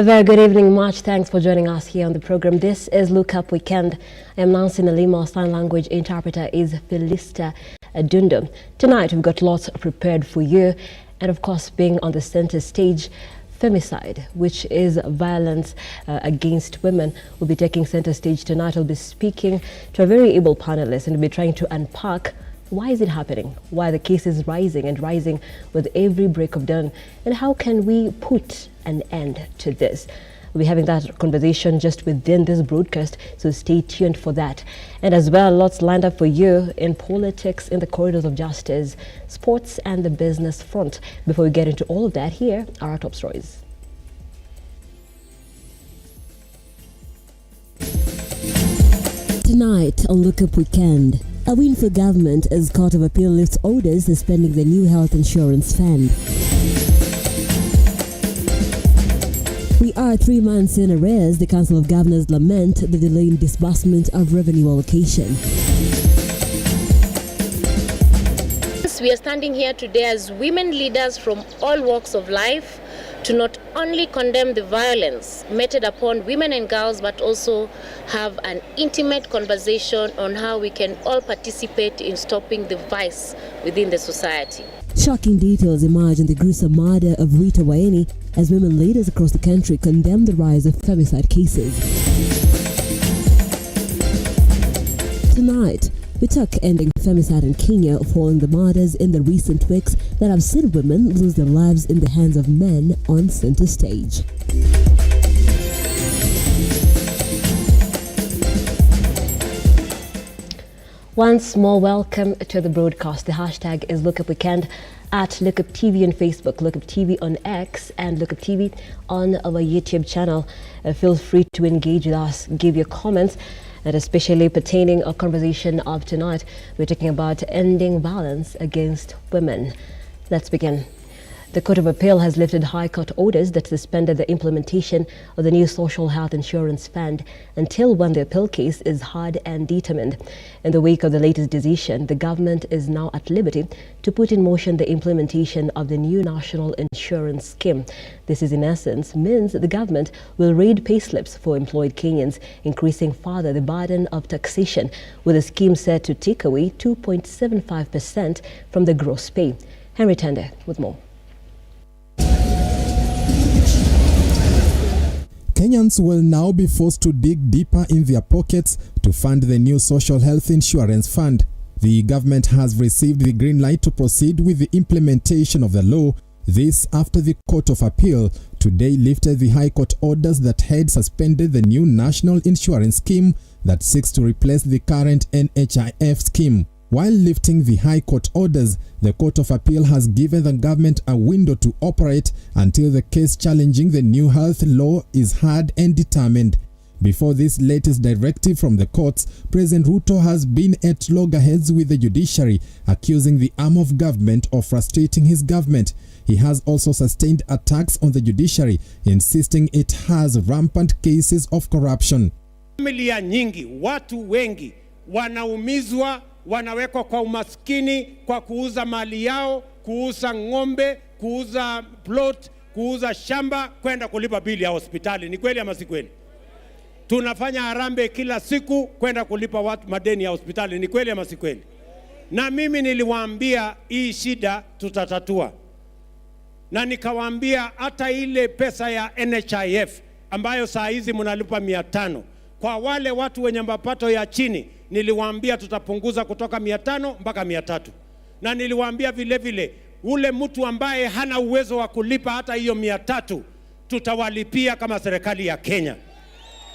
A very good evening, much thanks for joining us here on the program. This is Look Up Weekend. I am Nancy Nalima. Sign language interpreter is Felista Adundo. Tonight we've got lots prepared for you, and of course, being on the center stage, femicide, which is violence against women, will be taking center stage tonight. I'll be speaking to a very able panelist and we'll be trying to unpack why is it happening, why the case is rising and rising with every break of dawn, and how can we put an end to this. We'll be having that conversation just within this broadcast, so stay tuned for that. And as well, lots lined up for you in politics, in the corridors of justice, sports and the business front. Before we get into all of that, here are our top stories. Tonight on Look Up Weekend, a win for government as Court of Appeal lifts orders suspending the new health insurance fund. We are 3 months in arrears. The Council of Governors lament the delay in disbursement of revenue allocation. We are standing here today as women leaders from all walks of life to not only condemn the violence meted upon women and girls, but also have an intimate conversation on how we can all participate in stopping the vice within the society. Shocking details emerge in the gruesome murder of RUTO as women leaders across the country condemn the rise of femicide cases. Tonight, we talk ending femicide in Kenya following the murders in the recent weeks that have seen women lose their lives in the hands of men on center stage. Once more, welcome to the broadcast. The hashtag is Look Up Weekend at Lookuptv on Facebook, Lookuptv on X, and Lookuptv on our YouTube channel. Feel free to engage with us, give your comments, and especially pertaining our conversation of tonight. We're talking about ending violence against women. Let's begin. The Court of Appeal has lifted High Court orders that suspended the implementation of the new social health insurance fund until when the appeal case is heard and determined. In the wake of the latest decision, the government is now at liberty to put in motion the implementation of the new national insurance scheme. This is in essence means the government will raid payslips for employed Kenyans, increasing further the burden of taxation, with the scheme set to take away 2.75% from the gross pay. Henry Tende with more. Kenyans will now be forced to dig deeper in their pockets to fund the new social health insurance fund. The government has received the green light to proceed with the implementation of the law. This after the Court of Appeal today lifted the High Court orders that had suspended the new national insurance scheme that seeks to replace the current NHIF scheme. While lifting the High Court orders, the Court of Appeal has given the government a window to operate until the case challenging the new health law is heard and determined. Before this latest directive from the courts, President RUTO has been at loggerheads with the judiciary, accusing the arm of government of frustrating his government. He has also sustained attacks on the judiciary, insisting it has rampant cases of corruption. Familia nyingi, watu wengi wanaumizwa, wanawekwa kwa umaskini kwa kuuza mali yao, kuuza ng'ombe, kuuza plot, kuuza shamba, kwenda kulipa bili ya hospitali. Ni kweli ama si kweli? Tunafanya harambee kila siku kwenda kulipa watu madeni ya hospitali. Ni kweli ama si kweli? Na mimi niliwaambia hii shida tutatatua. Na nikawaambia hata ile pesa ya NHIF ambayo saa hizi mnalipa 500 kwa wale watu wenye mapato ya chini, niliwaambia tutapunguza kutoka 500 mpaka 300. Na niliwaambia vile vile ule mtu ambaye hana uwezo wa kulipa hata hiyo 300 tutawalipia kama serikali ya Kenya.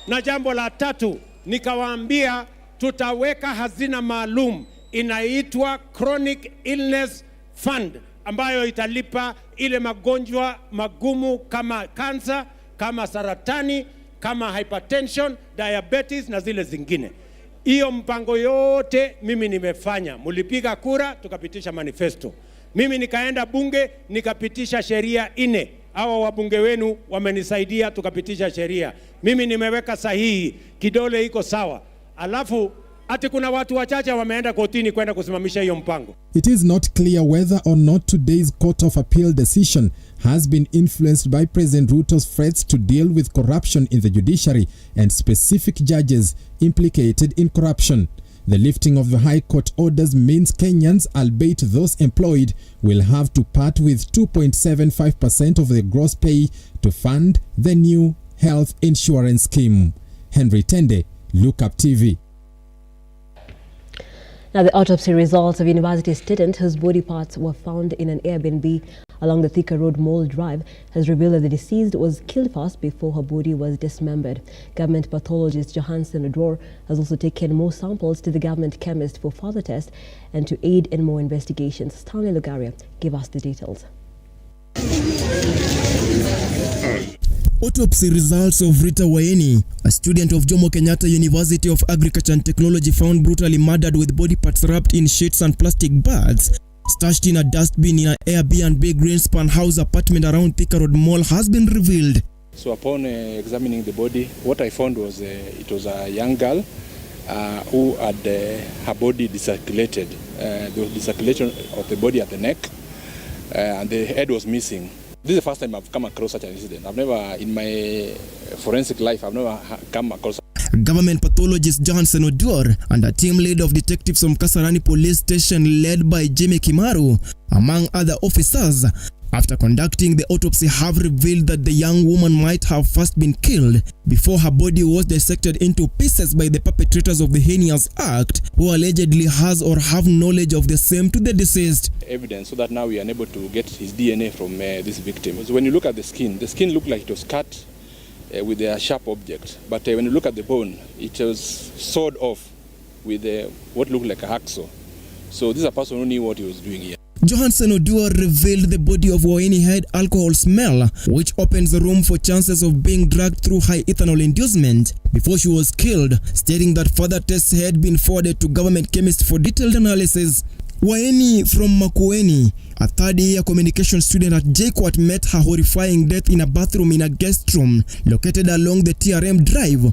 Na jambo la tatu, nikawaambia tutaweka hazina maalum inaitwa Chronic Illness Fund ambayo italipa ile magonjwa magumu kama kansa, kama saratani, kama hypertension, diabetes na zile zingine. Hiyo mpango yote mimi nimefanya. Mulipiga kura, tukapitisha manifesto. Mimi nikaenda bunge, nikapitisha sheria 4. Hawa wabunge wenu wamenisaidia, tukapitisha sheria. Mimi nimeweka sahihi, kidole iko sawa. Alafu ati kuna watu wachache wameenda kotini kwenda kusimamisha hiyo mpango. It is not clear whether or not today's Court of Appeal decision has been influenced by President Ruto's threats to deal with corruption in the judiciary and specific judges implicated in corruption. The lifting of the High Court orders means Kenyans, albeit those employed, will have to part with 2.75% of their gross pay to fund the new health insurance scheme. Henry Tende, Lookuptv. Now, the autopsy results of a university student whose body parts were found in an Airbnb along the Thika Road Mall Drive has revealed that the deceased was killed first before her body was dismembered. Government pathologist Johansen Odwor has also taken more samples to the government chemist for further tests and to aid in more investigations. Stanley Lugaria gave us the details. Autopsy results of Rita Waeni, a student of Jomo Kenyatta University of Agriculture and Technology, found brutally murdered with body parts wrapped in sheets and plastic bags, stashed in a dustbin in an Airbnb Greenspan House apartment around Thika Road Mall, has been revealed. So upon examining the body, what I found was it was a young girl who had her body decirculated. There was decirculation of the body at the neck and the head was missing. This is the first time I've come across such an incident. I've never, in my forensic life, I've never come across. Government pathologist Johansen Odwor and a team lead of detectives from Kasarani Police Station led by Jimmy Kimaru, among other officers, after conducting the autopsy, have revealed that the young woman might have first been killed before her body was dissected into pieces by the perpetrators of the heinous act, who allegedly has or have knowledge of the same to the deceased. Evidence so that now we are able to get his DNA from this victim. So when you look at the skin looked like it was cut with a sharp object, but when you look at the bone, it was sawed off with what looked like a hacksaw. So this is a person who knew what he was doing here. Johansen Odwor revealed the body of Waeni had alcohol smell, which opens the room for chances of being dragged through high ethanol inducement before she was killed, stating that further tests had been forwarded to government chemists for detailed analysis. Waeni from Makueni, a third-year communication student at JKUAT, met her horrifying death in a bathroom in a guest room located along the TRM Drive.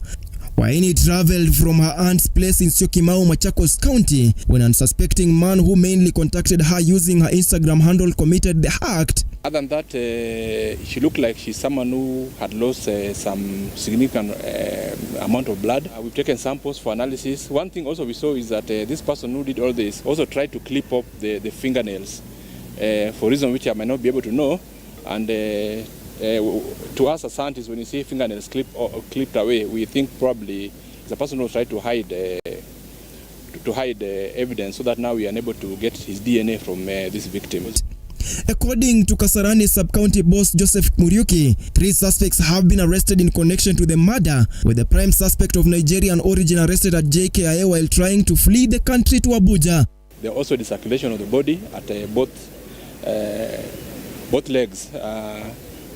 Waeni traveled from her aunt's place in Syokimau, Machakos County, when an unsuspecting man who mainly contacted her using her Instagram handle committed the act. Other than that, she looked like she's someone who had lost some significant amount of blood. We've taken samples for analysis. One thing also we saw is that this person who did all this also tried to clip up the fingernails for reason which I might not be able to know. And to us as scientists, when you see fingernails clipped away, we think probably the person who tried to hide evidence so that now we are able to get his DNA from this victim. According to Kasarani Sub-County Boss Joseph Muriuki, 3 suspects have been arrested in connection to the murder, with the prime suspect of Nigerian origin arrested at JKIA while trying to flee the country to Abuja. There also the circulation of the body at both legs,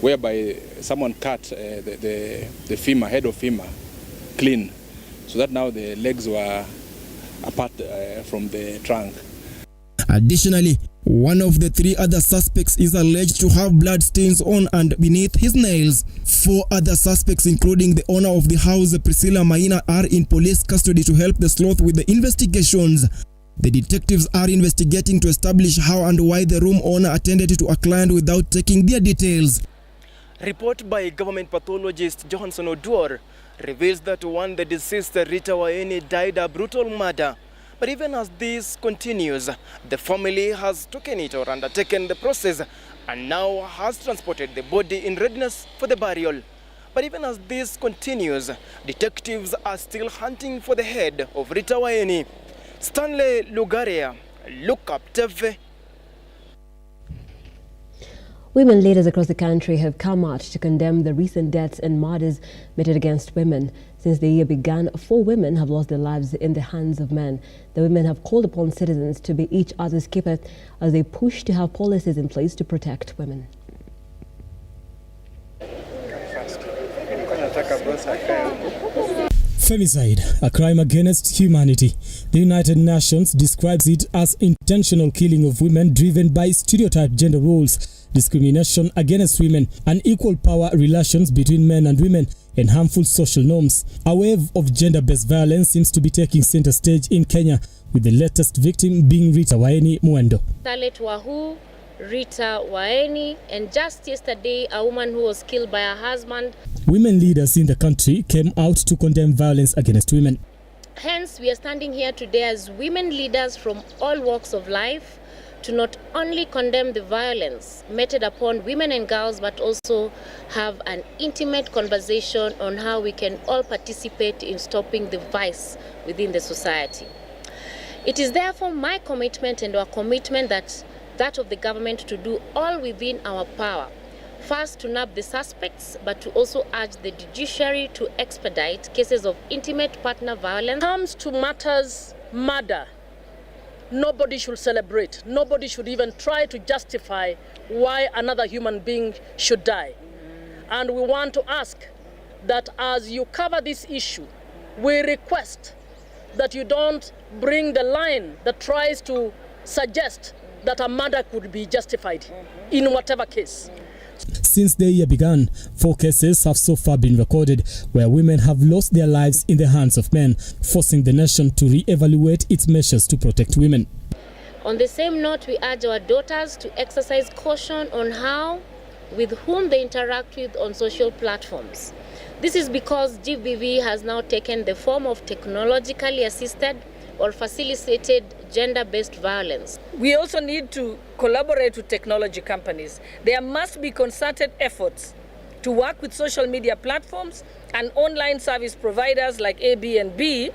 whereby someone cut the femur, head of femur, clean, so that now the legs were apart from the trunk. Additionally, one of the 3 other suspects is alleged to have blood stains on and beneath his nails. 4 other suspects, including the owner of the house, Priscilla Maina, are in police custody to help the sloth with the investigations. The detectives are investigating to establish how and why the room owner attended to a client without taking their details. Report by government pathologist Johansen Odwor reveals that the deceased Rita Waeni died a brutal murder. But even as this continues, the family has taken it or undertaken the process and now has transported the body in readiness for the burial. But even as this continues, detectives are still hunting for the head of Rita Waeni. Stanley Lugaria, Lookuptv. Women leaders across the country have come out to condemn the recent deaths and murders meted against women. Since the year began, 4 women have lost their lives in the hands of men. The women have called upon citizens to be each other's keeper as they push to have policies in place to protect women. Femicide, a crime against humanity. The United Nations describes it as intentional killing of women driven by stereotyped gender roles, discrimination against women, unequal power relations between men and women, and harmful social norms. A wave of gender-based violence seems to be taking center stage in Kenya, with the latest victim being Rita Waeni Mwendo. Starlet Wahu, Rita Waeni, and just yesterday a woman who was killed by her husband. Women leaders in the country came out to condemn violence against women. Hence, we are standing here today as women leaders from all walks of life to not only condemn the violence meted upon women and girls, but also have an intimate conversation on how we can all participate in stopping the vice within the society. It is therefore my commitment and our commitment that of the government to do all within our power. First, to nab the suspects, but to also urge the judiciary to expedite cases of intimate partner violence. Comes to matters murder, nobody should celebrate. Nobody should even try to justify why another human being should die. And we want to ask that as you cover this issue, we request that you don't bring the line that tries to suggest that a murder could be justified in whatever case. Since the year began, 4 cases have so far been recorded where women have lost their lives in the hands of men, forcing the nation to re-evaluate its measures to protect women. On the same note, we urge our daughters to exercise caution on how, with whom they interact with on social platforms. This is because GBV has now taken the form of technologically assisted or facilitated gender-based violence. We also need to collaborate with technology companies. There must be concerted efforts to work with social media platforms and online service providers like Airbnb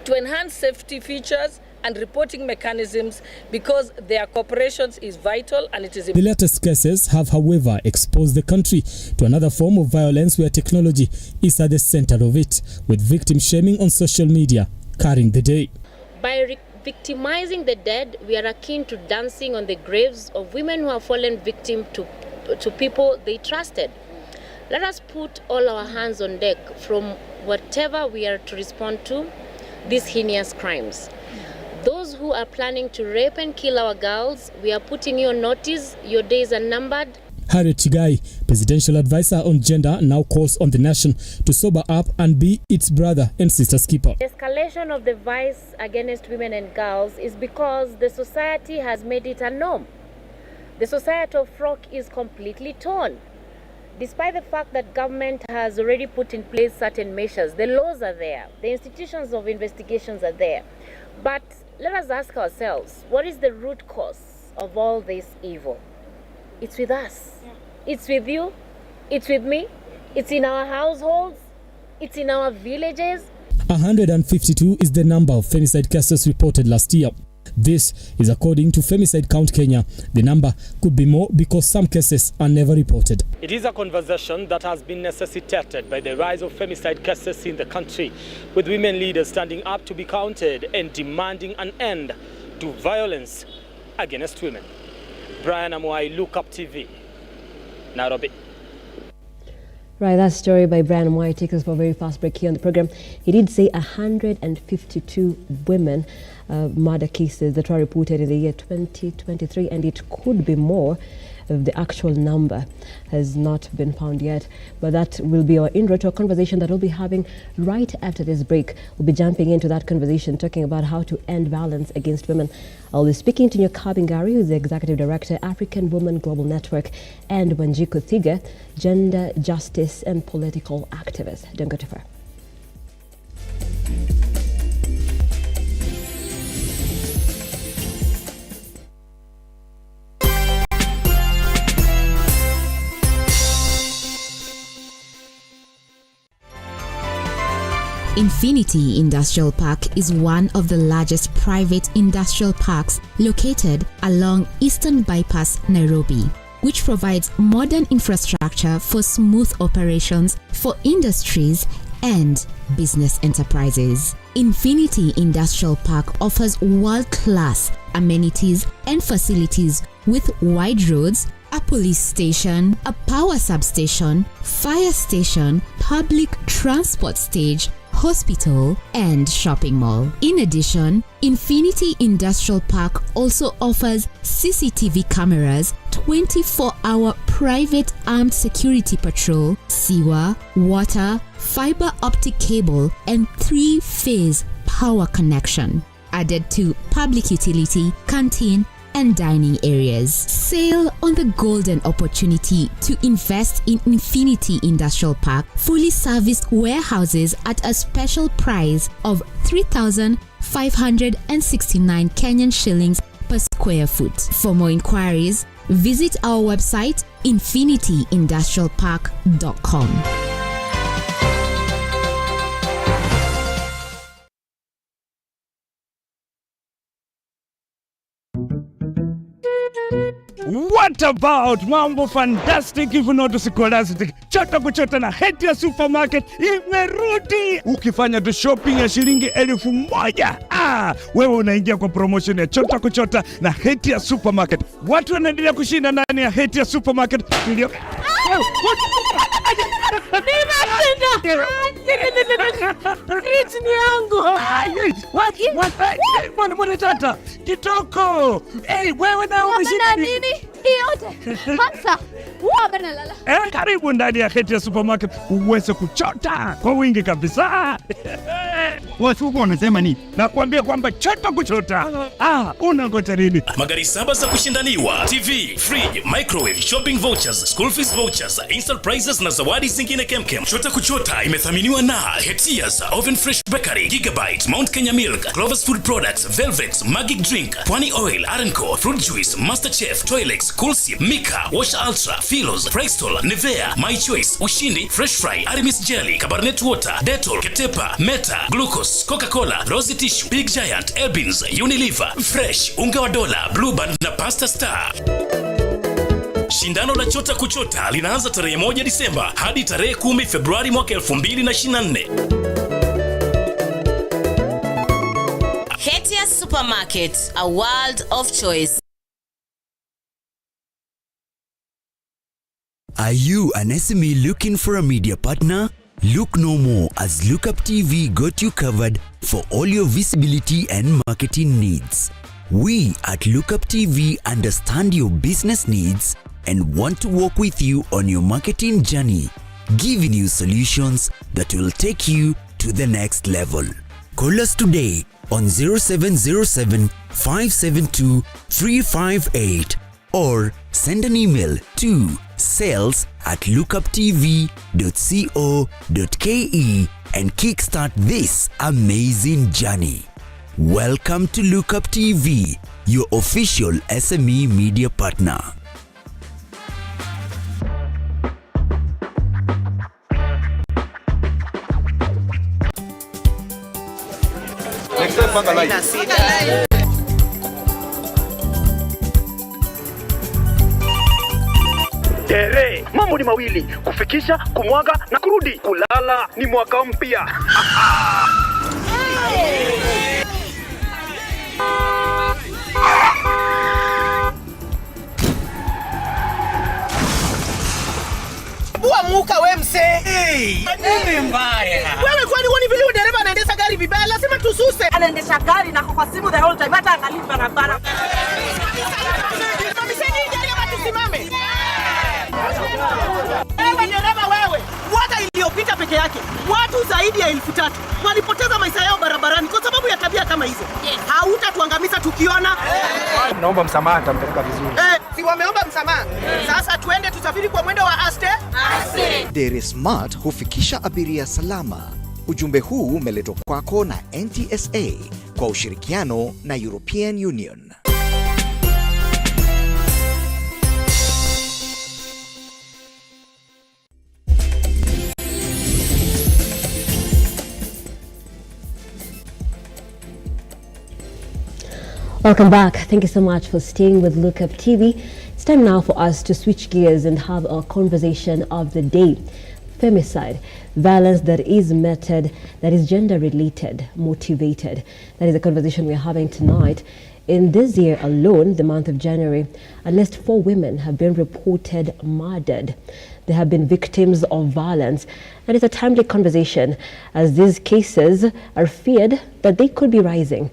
to enhance safety features and reporting mechanisms, because their cooperation is vital and it is important. The latest cases have, however, exposed the country to another form of violence where technology is at the center of it, with victim shaming on social media carrying the day. By victimizing the dead, we are akin to dancing on the graves of women who have fallen victim to people they trusted. Let us put all our hands on deck from whatever we are to respond to these heinous crimes. Those who are planning to rape and kill our girls, we are putting you on notice. Your days are numbered. Harriet Chigai, presidential advisor on gender, now calls on the nation to sober up and be its brother and sister's keeper. The escalation of the vice against women and girls is because the society has made it a norm. The societal frock is completely torn. Despite the fact that government has already put in place certain measures, the laws are there, the institutions of investigations are there. But let us ask ourselves, what is the root cause of all this evil? It's with us. It's with you. It's with me. It's in our households. It's in our villages. 152 is the number of femicide cases reported last year. This is according to Femicide Count Kenya. The number could be more because some cases are never reported. It is a conversation that has been necessitated by the rise of femicide cases in the country, with women leaders standing up to be counted and demanding an end to violence against women. Brian Amwai, Lookuptv, Nairobi. Right, that story by Brian Amwai takes us for a very fast break here on the program. He did say 152 women murder cases that were reported in the year 2023, and it could be more. The actual number has not been found yet, but that will be our intro to a conversation that we'll be having right after this break. We'll be jumping into that conversation, talking about how to end violence against women. I'll be speaking to Nyoka Bingari, who's the Executive Director, African Women Global Network, and Wanjiku Thiga, gender justice and political activist. Don't go too far. Infinity Industrial Park is one of the largest private industrial parks located along Eastern Bypass, Nairobi, which provides modern infrastructure for smooth operations for industries and business enterprises. Infinity Industrial Park offers world-class amenities and facilities with wide roads, a police station, a power substation, fire station, public transport stage, hospital, and shopping mall. In addition, Infinity Industrial Park also offers CCTV cameras, 24-hour private armed security patrol, sewer, water, fiber optic cable, and 3-phase power connection, added to public utility, canteen, and dining areas. Sail on the golden opportunity to invest in Infinity Industrial Park, fully serviced warehouses at a special price of 3,569 Kenyan shillings per square foot. For more inquiries, visit our website infinityindustrialpark.com. What about mambo fantastic if not scholastic? Chota kuchota na Hatia Supermarket imerudi. Ukifanya tu shopping ya shilingi 1,000, wewe unaingia kwa promotion ya chota kuchota na Hatia Supermarket. Watu wanaendelea kushinda ndani ya Hatia Supermarket. Mwana tata kitoko. Wewe na umeshinda nini? Yote. Hasa nalala. Karibu ndani ya Hatia Supermarket uweze kuchota kwa wingi kabisa. Watu huko wanasema nini? Nakwambia kwamba chota kuchota. Unangoja nini? Magari 7 za kushindaniwa, TV, fridge, microwave, shopping vouchers, school fees vouchers, instant prizes na zawadi zingine kemkem. Chota kuchota imethaminiwa na Hetia's Oven Fresh Bakery, Gigabyte, Mount Kenya Milk, Clover's Food Products, Velvex, Magic Drink, Pwani Oil, Arenco, Fruit Juice, Masterchef, Toilex, Coolsip, Mika, Wash Ultra, Philos, Prestol, Nivea, My Choice, Ushindi, Fresh Fry, Arimis Jelly, Cabernet Water, Dettol, Ketepa, Meta, Glucose, Coca-Cola, Rosy Tissue, Big Giant, Elbins, Unilever, Fresh, Unga wa Dola, Blue Band na Pasta Star. Shindano la chota kuchota linaanza tarehe 1 Disemba hadi tarehe 10 Februari mwaka 2024. Hatia Supermarket, a world of choice. Are you an SME looking for a media partner? Look no more, as Lookuptv got you covered for all your visibility and marketing needs. We at Lookuptv understand your business needs and want to work with you on your marketing journey, giving you solutions that will take you to the next level. Call us today on 0707 572 358 or send an email to sales@lookuptv.co.ke and kickstart this amazing journey. Welcome to Lookuptv, your official SME media partner. Tere, mambo ni mawili, kufikisha, kumwaga na kurudi. Kulala ni mwaka mpya. Muka we mse. Nini mbaya? Wewe kwani wani vile dereva anaendesha gari vibaya, lazima tususe. Anaendesha gari na kwa simu the whole time, hata angalia barabara. Msanii dereva tusimame. Wewe dereva wewe. Mwaka iliyopita peke yake watu zaidi ya 3,000 walipoteza maisha yao barabarani kwa sababu ya tabia kama hizo. Hautatuangamiza tukiona. Naomba msamaha, nitampeleka vizuri. Si wameomba msamaha. Sasa tuende tusafiri kwa mwendo wa aste. Dere Smart hufikisha abiria salama. Ujumbe huu umeletwa kwako na NTSA kwa ushirikiano na European Union. Welcome back. Thank you so much for staying with Lookuptv. It's time now for us to switch gears and have our conversation of the day. Femicide, violence that is meted, that is gender-related, motivated. That is the conversation we're having tonight. In this year alone, the month of January, at least 4 women have been reported murdered. they have been victims of violence. And it's a timely conversation as these cases are feared that they could be rising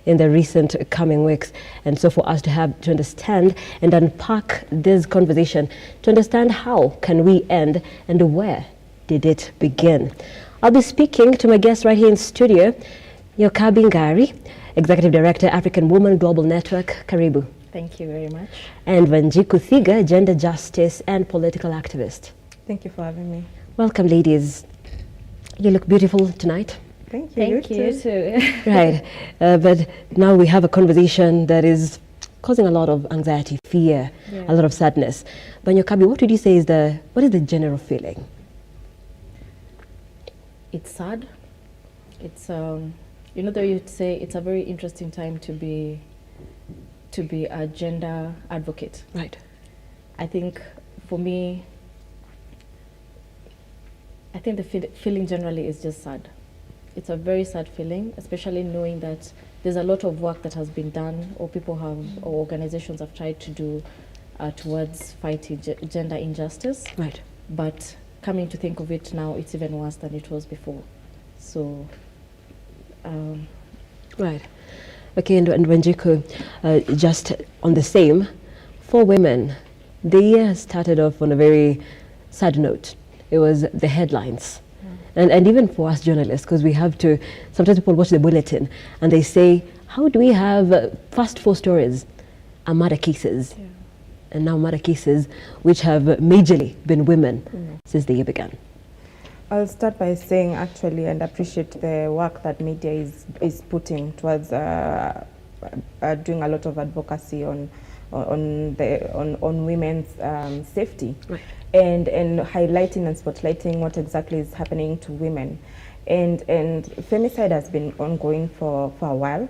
in the recent coming weeks. And so for us to understand and unpack this conversation, to understand how can we end and where did it begin? I'll be speaking to my guest right here in studio, Nyokabi Ngari, Executive Director, African Women Global Network. Karibu. Thank you very much. And Wanjiku Thiga, gender justice and political activist. Thank you for having me. Welcome, ladies. You look beautiful tonight. Thank you. Thank you too. Right. But now we have a conversation that is causing a lot of anxiety, fear, a lot of sadness. But Nyokabi, what would you say is what is the general feeling? It's sad. It's you know, though you'd say it's a very interesting time to be a gender advocate. Right. I think for me, I think the feeling generally is just sad. It's a very sad feeling, especially knowing that there's a lot of work that has been done, or people have, or organizations have tried to do towards fighting gender injustice. Right. But coming to think of it now, it's even worse than it was before. So. Right. Okay, and Wanjiku, just on the same, for women, the year started off on a very sad note. It was the headlines. And even for us journalists, because we have to, sometimes people watch the bulletin and they say, how do we have first 4 stories are murder cases? Yeah. And now murder cases which have majorly been women since the year began. I'll start by saying actually and appreciate the work that media is putting towards doing a lot of advocacy on women's safety. Right. And highlighting and spotlighting what exactly is happening to women. And femicide has been ongoing for a while.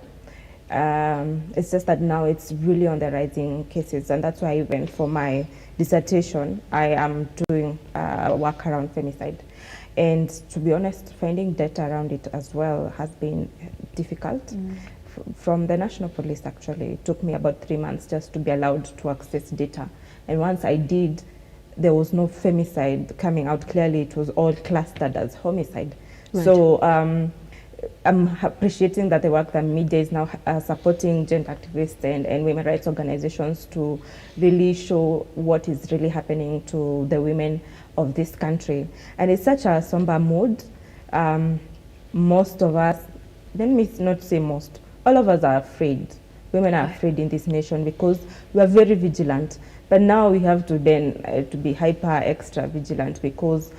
It's just that now it's really on the rising cases, and that's why even for my dissertation I am doing work around femicide. And to be honest, finding data around it as well has been difficult. From the National Police, actually, it took me about 3 months just to be allowed to access data. And once I did, there was no femicide coming out clearly. It was all clustered as homicide. Right. So I'm appreciating that the work that media is now supporting gender activists and women rights organizations to really show what is really happening to the women of this country. And it's such a somber mood. Most of us, let me not say most, all of us are afraid. Women are afraid in this nation because we are very vigilant. But now we have to then to be hyper extra vigilant because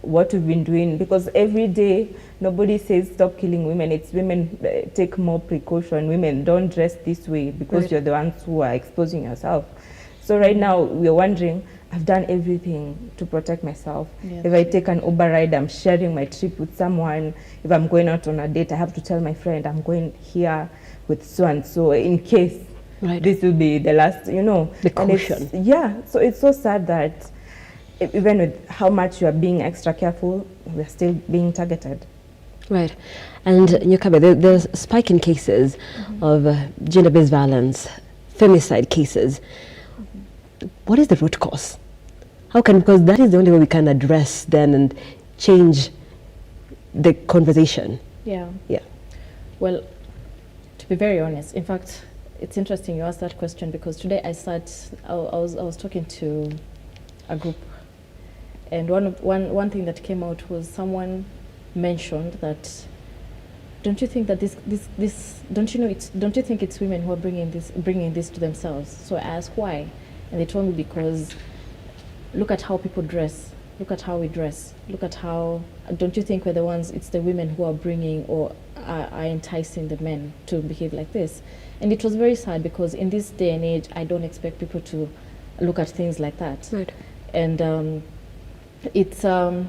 what we've been doing, because every day nobody says stop killing women. It's women take more precaution. Women don't dress this way because you're the ones who are exposing yourself. So right now we're wondering, I've done everything to protect myself. Yes. If I take an Uber ride, I'm sharing my trip with someone. If I'm going out on a date, I have to tell my friend I'm going here with so and so in case this will be the last, you know. The caution. So it's so sad that even with how much you are being extra careful, we're still being targeted. Right. And Nyokabi, there's a spike in cases of gender-based violence, femicide cases. What is the root cause? Because that is the only way we can address then and change the conversation. Yeah. Yeah. Well, to be very honest, in fact, it's interesting you asked that question because today I was talking to a group, and one thing that came out was someone mentioned that, don't you think that don't you think it's women who are bringing this to themselves? So I asked why, and they told me because look at how people dress, look at how we dress, look at how, don't you think we're the ones, it's the women who are bringing or are enticing the men to behave like this? And it was very sad because in this day and age, I don't expect people to look at things like that. Right. And it's for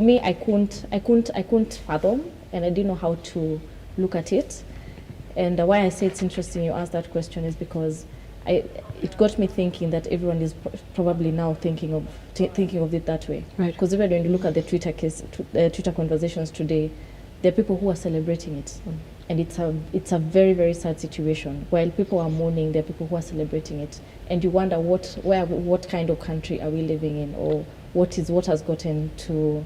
me, I couldn't fathom, and I didn't know how to look at it. And why I say it's interesting you asked that question is because it got me thinking that everyone is probably now thinking of it that way. Right. Because even when you look at the Twitter conversations today, there are people who are celebrating it, And it's a very, very sad situation. While people are mourning, there are people who are celebrating it. And you wonder what kind of country are we living in, or what has gotten to,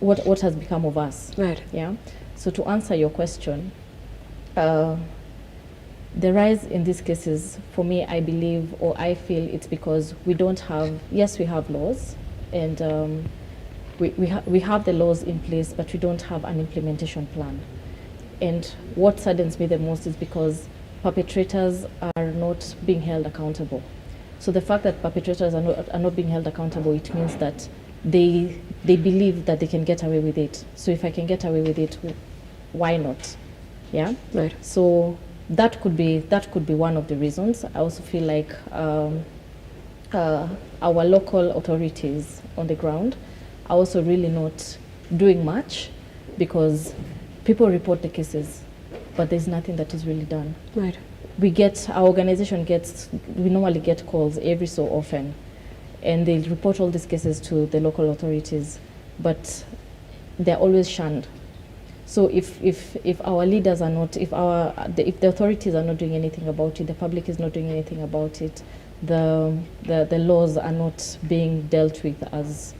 what has become of us. Right. Yeah. So to answer your question, the rise in these cases, for me, I believe, or I feel it's because we don't have, yes, we have laws, and we have the laws in place, but we don't have an implementation plan. And what saddens me the most is because perpetrators are not being held accountable. So the fact that perpetrators are not being held accountable, it means that they believe that they can get away with it. So if I can get away with it, why not? Yeah. Right. So that could be one of the reasons. I also feel like our local authorities on the ground are also really not doing much, because people report the cases, but there's nothing that is really done. Right. Our organization we normally get calls every so often, and they report all these cases to the local authorities, but they're always shunned. So if our leaders are not, if the authorities are not doing anything about it, the public is not doing anything about it, the laws are not being dealt with as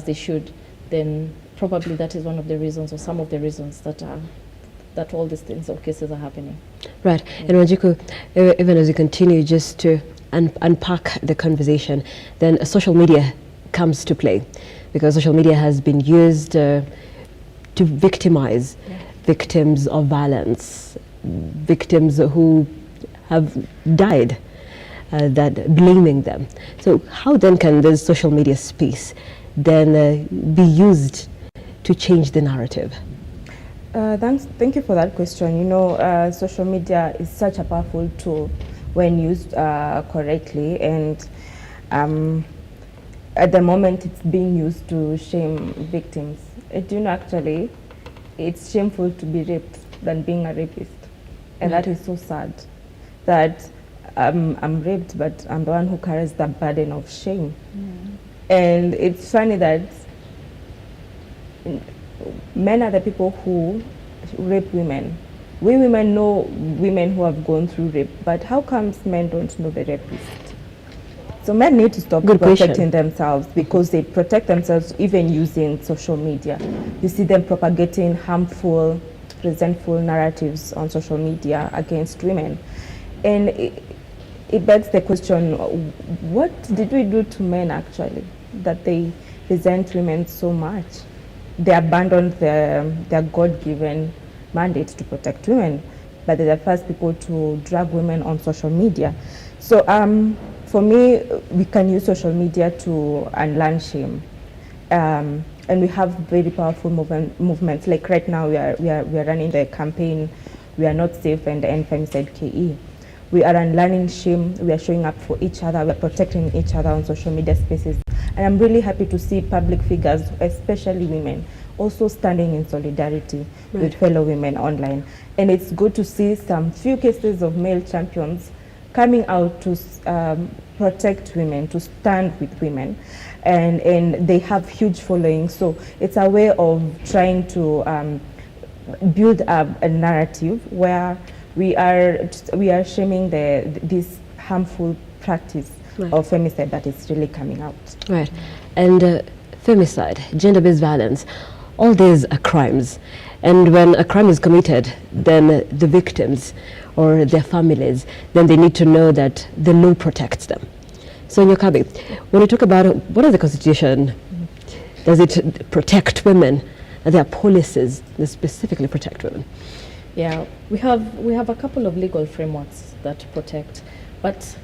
they should, then probably that is one of the reasons, or some of the reasons, that all these things or cases are happening. Right. And Wanjiku, even as you continue just to unpack the conversation, then social media comes to play, because social media has been used to victimize victims of violence, victims who have died, that blaming them. So how then can this social media space then be used to change the narrative? Thank you for that question. You know, social media is such a powerful tool when used correctly, and at the moment it's being used to shame victims. Do you know, actually, it's shameful to be raped than being a rapist, and that is so sad. That I'm raped, but I'm the one who carries the burden of shame. And it's funny that men are the people who rape women. We women know women who have gone through rape, but how comes men don't know the rapist? So men need to stop protecting themselves, because they protect themselves even using social media. You see them propagating harmful, resentful narratives on social media against women. And it begs the question, what did we do to men actually, that they resent women so much? They abandoned their God-given mandate to protect women, but they're the first people to drag women on social media. So for me, we can use social media to unlearn shame. And we have very powerful movements. Like right now, we are running the campaign, "We Are Not Safe," and End Femicide KE. We are unlearning shame. We are showing up for each other. We are protecting each other on social media spaces. And I'm really happy to see public figures, especially women, also standing in solidarity with fellow women online. And it's good to see some few cases of male champions coming out to protect women, to stand with women. And they have huge followings. So it's a way of trying to build up a narrative where we are shaming this harmful practice of femicide that is really coming out. Right. And femicide, gender-based violence, all these are crimes. And when a crime is committed, then the victims or their families, then they need to know that the law protects them. So Nyokabi, when you talk about what is the Constitution, does it protect women? Are there policies that specifically protect women? Yeah, we have a couple of legal frameworks that protect, but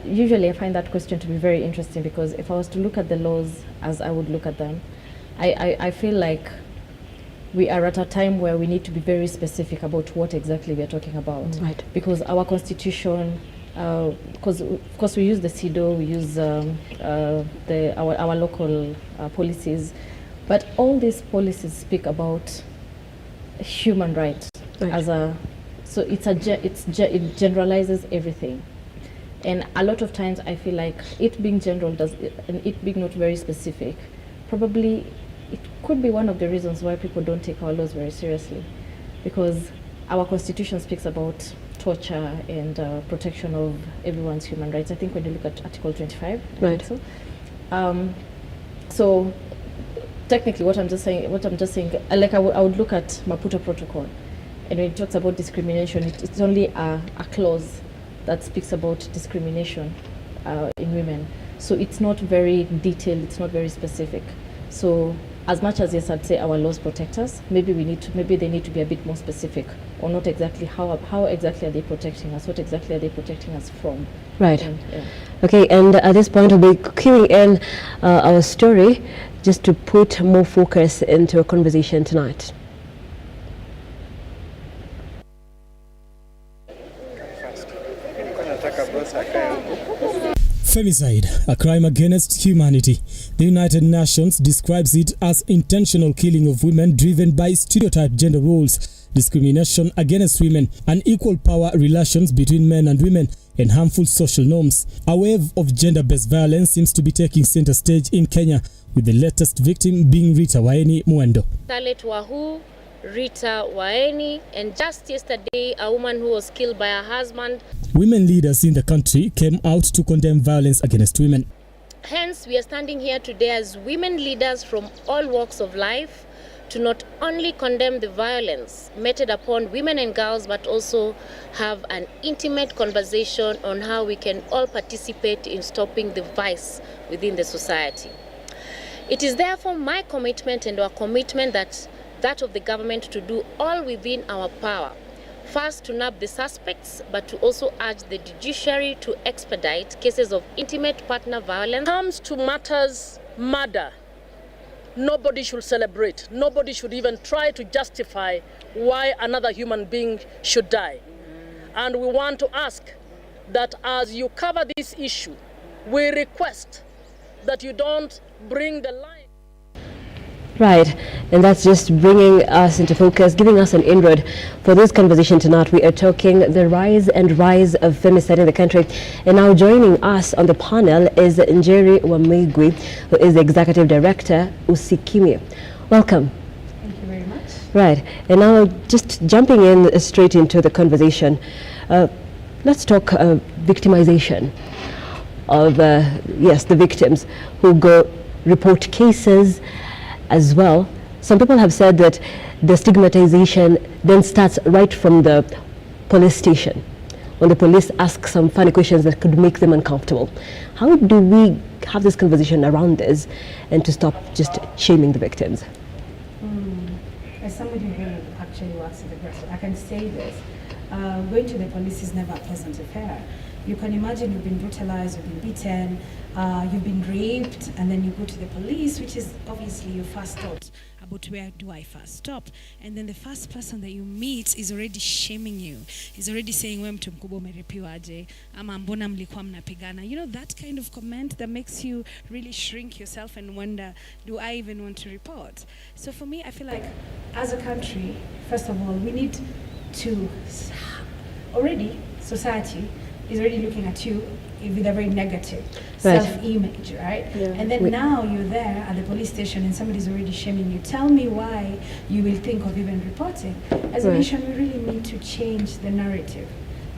usually I find that question to be very interesting, because if I was to look at the laws as I would look at them, I feel like we are at a time where we need to be very specific about what exactly we are talking about. Right. Because our Constitution, because of course we use the CEDAW, we use our local policies, but all these policies speak about human rights as so it generalizes everything, and a lot of times I feel like it being general and it being not very specific, probably it could be one of the reasons why people don't take our laws very seriously. because our constitution speaks about torture and protection of everyone's human rights. I think when you look at Article 25, right. So technically, what I'm just saying, like I would look at Maputo Protocol, and when it talks about discrimination, it's only a clause that speaks about discrimination in women. So it's not very detailed, it's not very specific. So as much as, yes, I'd say our laws protect us, maybe they need to be a bit more specific, or not exactly how exactly are they protecting us, what exactly are they protecting us from. Right. And, yeah. Okay, and at this point we'll be queuing in our story just to put more focus into our conversation tonight. Femicide, a crime against humanity. The United Nations describes it as intentional killing of women driven by stereotyped gender roles, discrimination against women, unequal power relations between men and women, and harmful social norms. A wave of gender-based violence seems to be taking center stage in Kenya, with the latest victim being Rita Waeni Mwendo. Charlotte Wahu, Rita Waeni, and just yesterday a woman who was killed by her husband. Women leaders in the country came out to condemn violence against women. Hence, we are standing here today as women leaders from all walks of life to not only condemn the violence meted upon women and girls, but also have an intimate conversation on how we can all participate in stopping the vice within the society. It is therefore my commitment and our commitment that of the government to do all within our power. First, to nab the suspects, but to also urge the judiciary to expedite cases of intimate partner violence. Comes to matters murder, nobody should celebrate. Nobody should even try to justify why another human being should die. And we want to ask that as you cover this issue, we request that you don't bring the line. Right, and that's just bringing us into focus, giving us an inroad for this conversation tonight. We are talking the rise of femicide in the country. And now joining us on the panel is Njeri Wamegwi, who is the Executive Director, Usikimya. Welcome. Thank you very much. Right, and now just jumping in straight into the conversation, let's talk victimization of, the victims who go report cases as well. Some people have said that the stigmatization then starts right from the police station, when the police ask some funny questions that could make them uncomfortable. How do we have this conversation around this and to stop just shaming the victims? As somebody who actually works in the person, I can say this. Going to the police is never a pleasant affair. You can imagine you've been brutalized, you've been beaten, you've been raped, and then you go to the police, which is obviously your first thought about where do I first stop. And then the first person that you meet is already shaming you. He's already saying, we mtu mkubwa umerepiwa aje, ama mbona mlikuwa mnapigana. You know, that kind of comment that makes you really shrink yourself and wonder, do I even want to report? So for me, I feel like as a country, first of all, we need to, already, society is already looking at you with a very negative self-image, right? Yeah. And then now you're there at the police station and somebody's already shaming you. Tell me why you will think of even reporting. As a nation, we really need to change the narrative.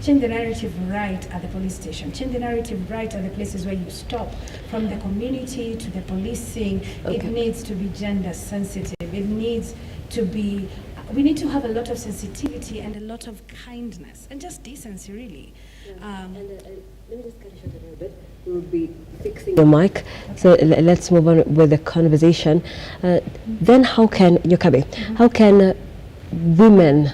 Change the narrative right at the police station. Change the narrative right at the places where you stop. From the community to the policing, it needs to be gender sensitive. It needs to be, we need to have a lot of sensitivity and a lot of kindness and just decency, really. Let me just cut it short a little bit. We'll be fixing your mic. So let's move on with the conversation. Then how can, how can women,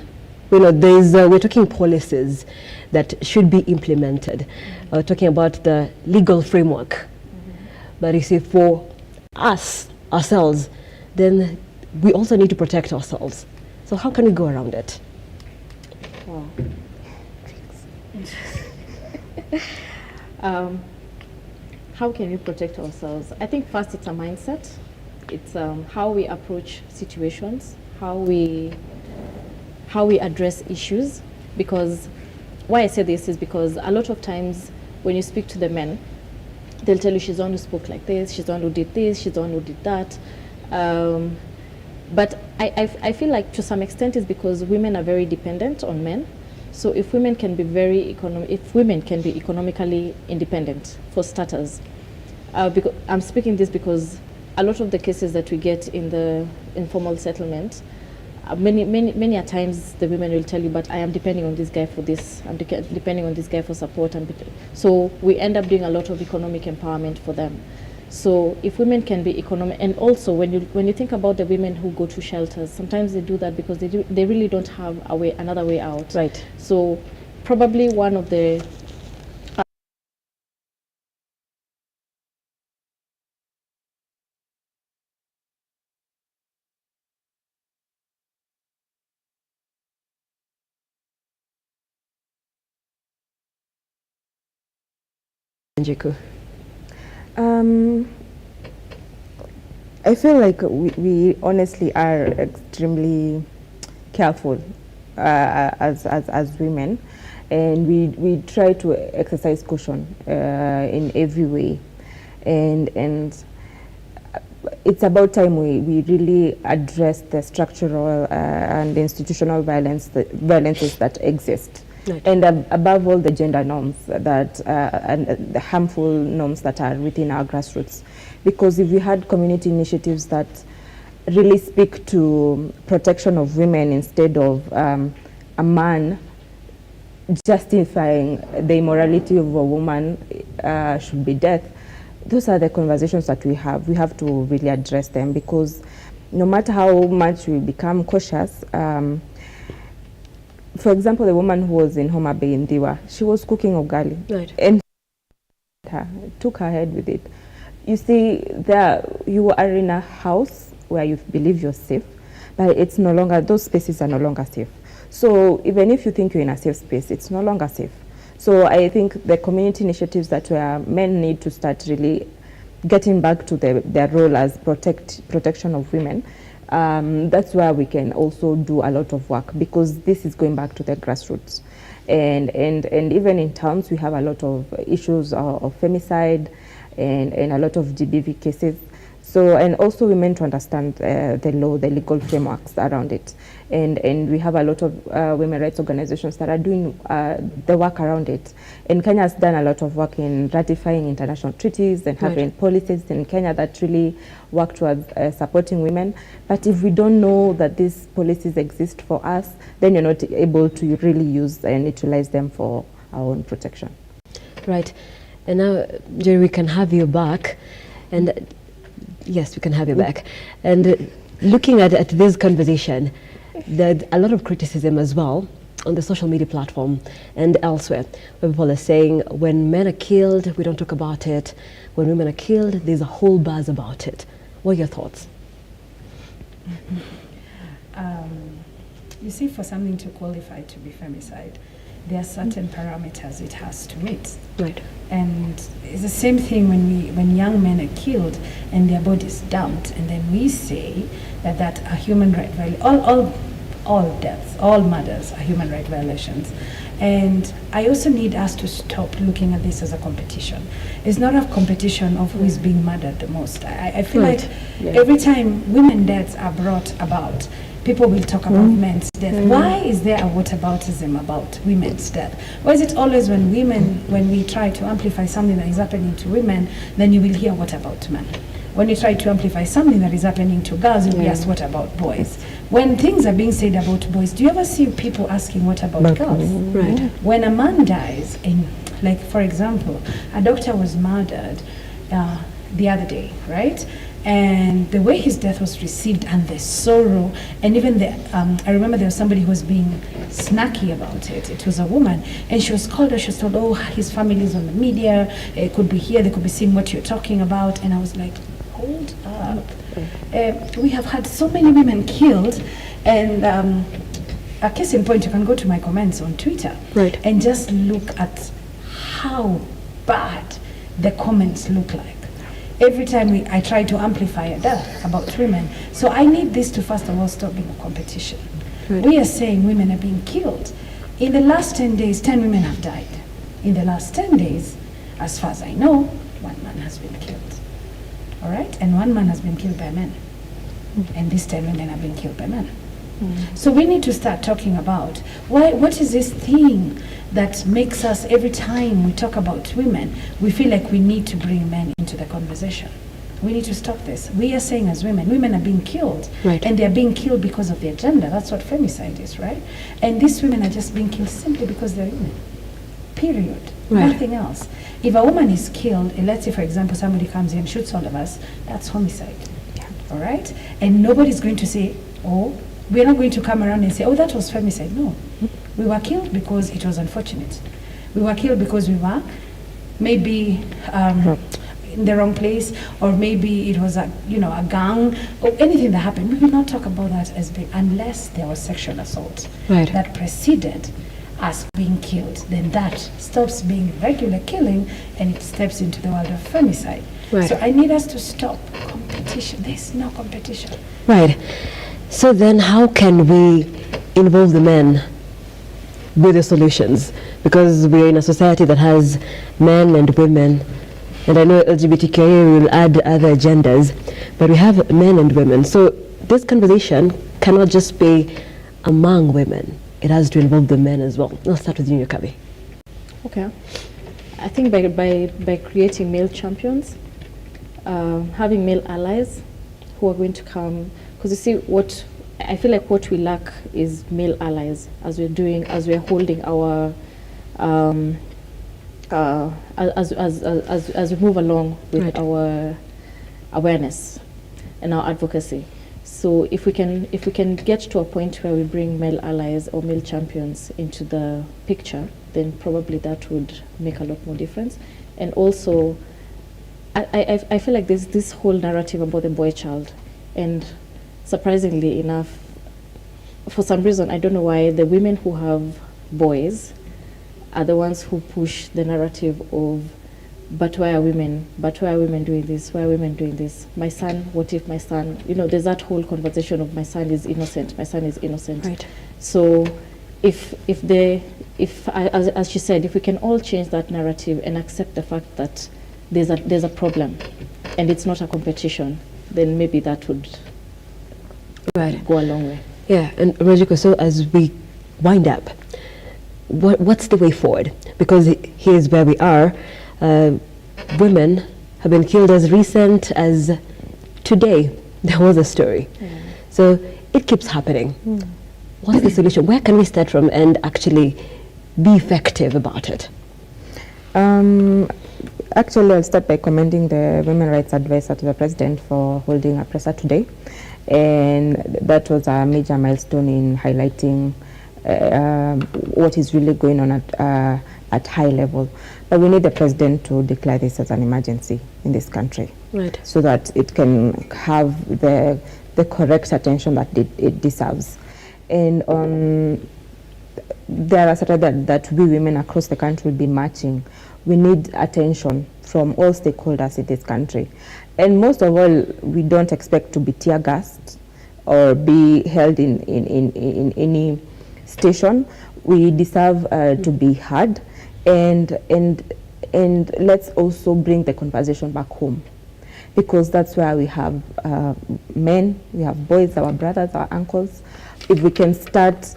we're talking policies that should be implemented. We're talking about the legal framework. But you see, for us, ourselves, then we also need to protect ourselves. So how can we go around it? Wow. How can we protect ourselves? I think first it's a mindset. It's how we approach situations, how we address issues. Because why I say this is because a lot of times when you speak to the men, they'll tell you she's the one who spoke like this, she's the one who did this, she's the one who did that. But I feel like to some extent it's because women are very dependent on men. So if women can be economically independent, for starters, because I'm speaking this because a lot of the cases that we get in the informal settlement, many a times the women will tell you, but I am depending on this guy for this, I'm depending on this guy for support. So we end up doing a lot of economic empowerment for them. So if women can be economic, and also when you think about the women who go to shelters, sometimes they do that because they really don't have another way out. Right. So probably one of the Njiku. I feel like we honestly are extremely careful as women, and we try to exercise caution in every way, and it's about time we really address the structural and institutional violences that exist. Right. And above all, the gender norms that and the harmful norms that are within our grassroots. Because if we had community initiatives that really speak to protection of women instead of a man justifying the immorality of a woman should be death, those are the conversations that we have. We have to really address them, because no matter how much we become cautious, for example, the woman who was in Homa Bay in Diwa, she was cooking ugali, right, and took her head with it. You see, you are in a house where you believe you're safe, but it's no longer, those spaces are no longer safe. So even if you think you're in a safe space, it's no longer safe. So I think the community initiatives that men need to start really getting back to their role as protection of women. That's where we can also do a lot of work, because this is going back to the grassroots. And even in towns, we have a lot of issues of femicide and a lot of GBV cases. So, and also women to understand the law, the legal frameworks around it. And we have a lot of women rights organizations that are doing the work around it. And Kenya has done a lot of work in ratifying international treaties and having policies in Kenya that really work towards supporting women. But if we don't know that these policies exist for us, then you're not able to really use and utilize them for our own protection. Right. And now, Jerry, we can have you back. And yes, we can have you back. And looking at this conversation, there's a lot of criticism as well on the social media platform and elsewhere, where people are saying when men are killed, we don't talk about it. When women are killed, there's a whole buzz about it. What are your thoughts? You see, for something to qualify to be femicide, there are certain parameters it has to meet. Right. And it's the same thing when young men are killed and their bodies dumped, and then we say that a human right violation. All deaths, all murders are human right violations. And I also need us to stop looking at this as a competition. It's not a competition of who is being murdered the most. I feel like every time women deaths are brought about, people will talk about men's death. Why is there a whataboutism about women's death? Why is it always when we try to amplify something that is happening to women, then you will hear what about men? When you try to amplify something that is happening to girls, you'll be asked what about boys? When things are being said about boys, do you ever see people asking what about girls? Right. When a man dies, like for example, a doctor was murdered the other day, right? And the way his death was received and the sorrow, and even I remember there was somebody who was being snacky about it. It was a woman, and she was called, she was told, oh, his family is on the media, it could be here, they could be seeing what you're talking about. And I was like, hold up. We have had so many women killed, and a case in point, you can go to my comments on Twitter and just look at how bad the comments look like. Every time I try to amplify a death about women. So I need this to first of all stop being a competition. We are saying women are being killed. In the last 10 days, 10 women have died. In the last 10 days, as far as I know, 1 man has been killed. All right? And 1 man has been killed by men. and this time women are being killed by men. So we need to start talking about what is this thing that makes us, every time we talk about women, we feel like we need to bring men into the conversation. We need to stop this. We are saying as women are being killed, and they are being killed because of their gender. That's what femicide is, right? And these women are just being killed simply because they're women. Period. Nothing else. If a woman is killed, and let's say, for example, somebody comes in and shoots all of us, that's homicide. All right? And nobody's going to say, oh, we're not going to come around and say, oh, that was femicide. No. We were killed because it was unfortunate. We were killed because we were maybe in the wrong place, or maybe it was a gang, or anything that happened. We will not talk about that as being, unless there was sexual assault that preceded us being killed. Then that stops being regular killing and it steps into the world of femicide. So I need us to stop competition. There's no competition. Right. So then how can we involve the men with the solutions? Because we're in a society that has men and women, and I know LGBTQIA will add other agendas, but we have men and women. So this conversation cannot just be among women. It has to involve the men as well. I'll start with you, Kabi. Okay. I think by creating male champions, having male allies who are going to come, because you see, I feel like what we lack is male allies as we're holding our as we move along with our awareness and our advocacy. So if we can get to a point where we bring male allies or male champions into the picture, then probably that would make a lot more difference. And also, I feel like there's this whole narrative about the boy child, and surprisingly enough, for some reason, I don't know why, the women who have boys are the ones who push the narrative of, but why are women doing this? Why are women doing this? My son, what if my son, there's that whole conversation of my son is innocent, my son is innocent. Right. So as she said, if we can all change that narrative and accept the fact that there's a problem and it's not a competition, then maybe that would go a long way. Yeah, and Rajiko, so as we wind up, what's the way forward? Because here's where we are. Women have been killed as recent as today. There was a story. So it keeps happening. What's the solution? Where can we start from and actually be effective about it? Actually, I'll start by commending the Women Rights Advisor to the President for holding a presser today. And that was a major milestone in highlighting what is really going on at high level. But we need the President to declare this as an emergency in this country, so that it can have the correct attention that it deserves. And there are certain that we women across the country will be marching. We need attention from all stakeholders in this country. And most of all, we don't expect to be tear gassed or be held in any station. We deserve to be heard, and let's also bring the conversation back home, because that's where we have men, we have boys, our brothers, our uncles. If we can start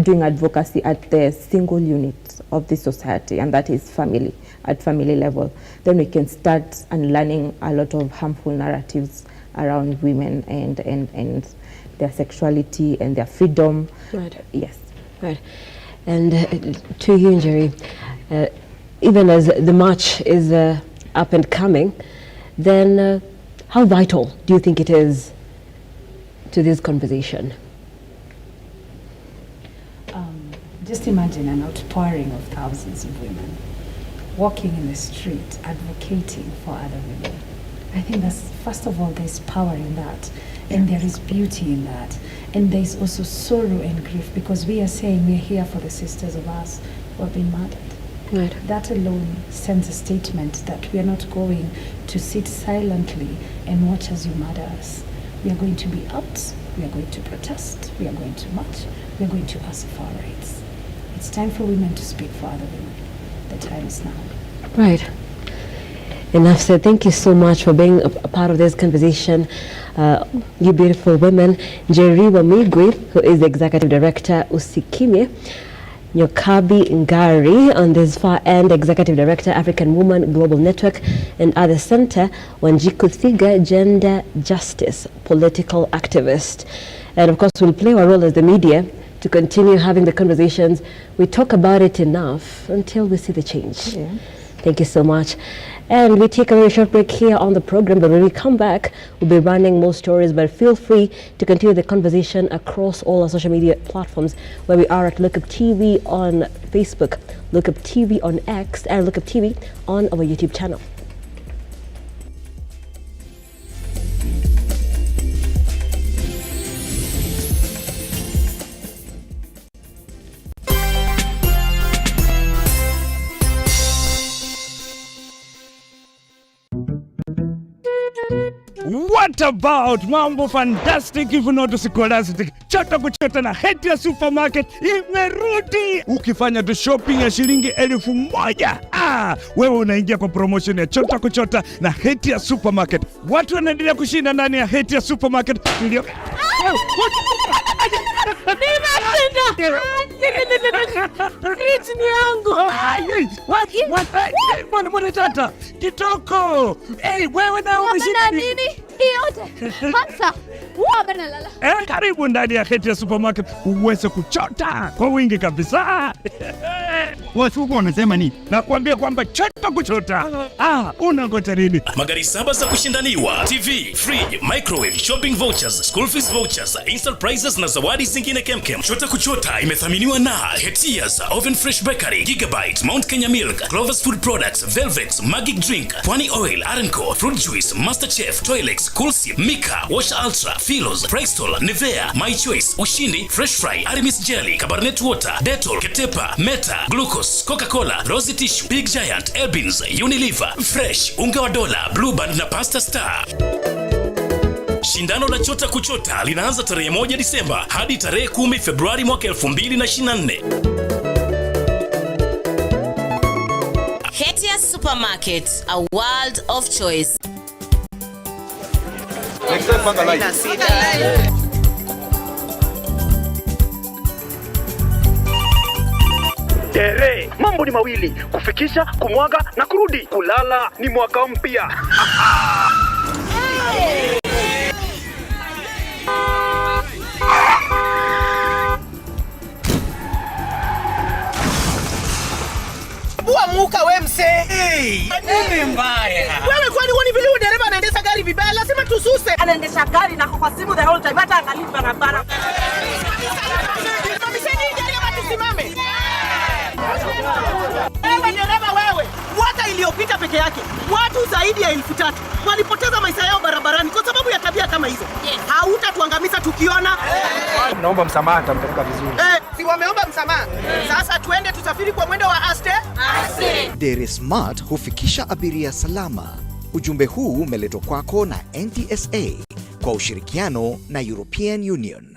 doing advocacy at the single unit of the society, and that is family, at family level, then we can start unlearning a lot of harmful narratives around women and their sexuality and their freedom. Right. Yes. Right. And to you, Njeri, even as the march is up and coming, then how vital do you think it is to this conversation? Just imagine an outpouring of thousands of women walking in the street, advocating for other women. I think that's, first of all, there's power in that, and there is beauty in that, and there's also sorrow and grief, because we are saying we're here for the sisters of us who have been murdered. Right. That alone sends a statement that we are not going to sit silently and watch as you murder us. We are going to be out, we are going to protest, we are going to march, we are going to ask for our rights. It's time for women to speak for other women. The time is now. Right. Enough said. Thank you so much for being a part of this conversation. You beautiful women. Jerry Wamigwi, who is the Executive Director, Usikimye. Nyokabi Ngari, on this far end, Executive Director, African Woman Global Network, and at the center, Wanjiku Thiga, Gender Justice, political activist. And of course, we'll play our role as the media to continue having the conversations. We talk about it enough until we see the change. Yeah. Thank you so much. And we take a very short break here on the program, but when we come back, we'll be running more stories, but feel free to continue the conversation across all our social media platforms, where we are at Lookuptv on Facebook, Lookuptv on X, and Lookuptv on our YouTube channel. What about mambo fantastic if not scholastic? Chota kuchota na heti ya supermarket imerudi. Ukifanya tu shopping ya shilingi 1,000, wewe unaingia kwa promotion ya chota kuchota na heti ya supermarket. Watu wanaendelea kushinda ndani ya heti ya supermarket. Mwana tata kitoko. Wewe na umeshinda nini? Yote. Hamsa, wamenalala. Karibu ndani ya heti ya supermarket uweze kuchota kwa wingi kabisa. Watu wanasema nini? Nakwambia kwamba chota kuchota. Unangoja nini? Magari 7 za kushindaniwa, TV, fridge, microwave, shopping vouchers, school fees vouchers, instant prizes na zawadi zingine kemkem. Chota kuchota imethaminiwa na Hetia's Oven Fresh Bakery, Gigabyte, Mount Kenya Milk, Clover's Food Products, Velvet, Magic Drink, Pwani Oil, Arenco, Fruit Juice, Masterchef, Toilex, Coolsip, Mika, Wash Ultra, Philos, Prestol, Nivea, My Choice, Ushindi, Fresh Fry, Arimis Jelly, Cabernet Water, Dettol, Ketepa, Meta, Glucose, Coca-Cola, Rosy Tissue, Big Giant, Elbins, Unilever, Fresh, Unga wa Dola, Blue Band na Pasta Star. Shindano la chota kuchota linaanza tarehe 1 Disemba hadi tarehe 10 Februari mwaka 2024. Hetia Supermarket, a world of choice. Tere, mambo ni mawili, kufikisha, kumwaga na kurudi. Kulala ni mwaka mpya. Muka we mse. Nini mbaya? Wewe kwani wani vile dereva anaendesha gari vibaya, lazima tususe. Anaendesha gari na kwa simu the whole time, hata angalia barabara. Mamiseni dereva tusimame. Wewe dereva wewe, mwaka iliyopita peke yake watu zaidi ya 3,000 walipoteza maisha yao barabarani kwa sababu ya tabia kama hizo. Hautatuangamiza tukiona. Naomba msamaha, nitamtamka vizuri. Si wameomba msamaha. Sasa tuende tusafiri kwa mwendo wa aste. Dere Smart hufikisha abiria salama. Ujumbe huu umeletwa kwako na NTSA kwa ushirikiano na European Union.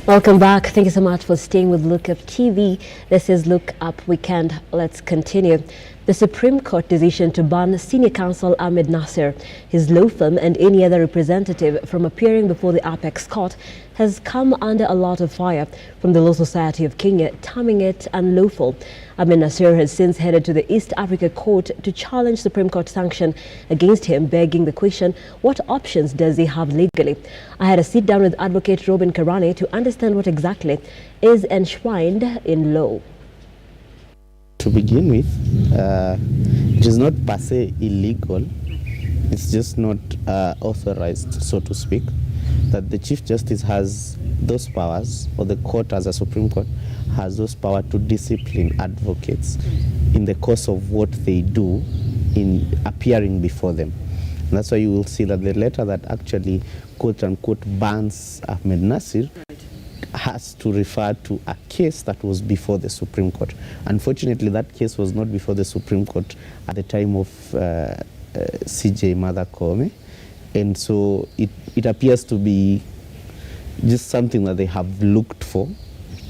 Welcome back. Thank you so much for staying with Lookuptv. This is Look Up Weekend. Let's continue. The Supreme Court decision to ban Senior Counsel Ahmed Nasser, his law firm and any other representative from appearing before the Apex Court has come under a lot of fire from the Law Society of Kenya, terming it unlawful. Ahmed Nasser has since headed to the East Africa Court to challenge Supreme Court sanction against him, begging the question, what options does he have legally? I had a sit down with Advocate Robin Karane to understand what exactly is enshrined in law. To begin with, it is not per se illegal. It's just not authorized, so to speak, that the Chief Justice has those powers, or the court as a Supreme Court has those powers to discipline advocates in the course of what they do in appearing before them. And that's why you will see that the letter that actually quote-unquote bans Ahmed Nasser has to refer to a case that was before the Supreme Court. Unfortunately, that case was not before the Supreme Court at the time of CJ Martha Koome, and so it it appears to be just something that they have looked for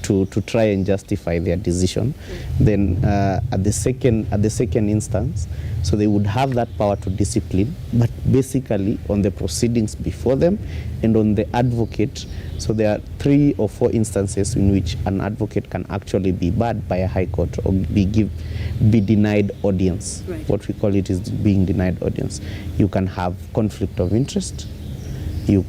to try and justify their decision. Then at the second instance, so they would have that power to discipline, but basically on the proceedings before them and on the advocate. So there are 3 or 4 instances in which an advocate can actually be barred by a high court or be denied audience. Right. What we call it is being denied audience. You can have conflict of interest.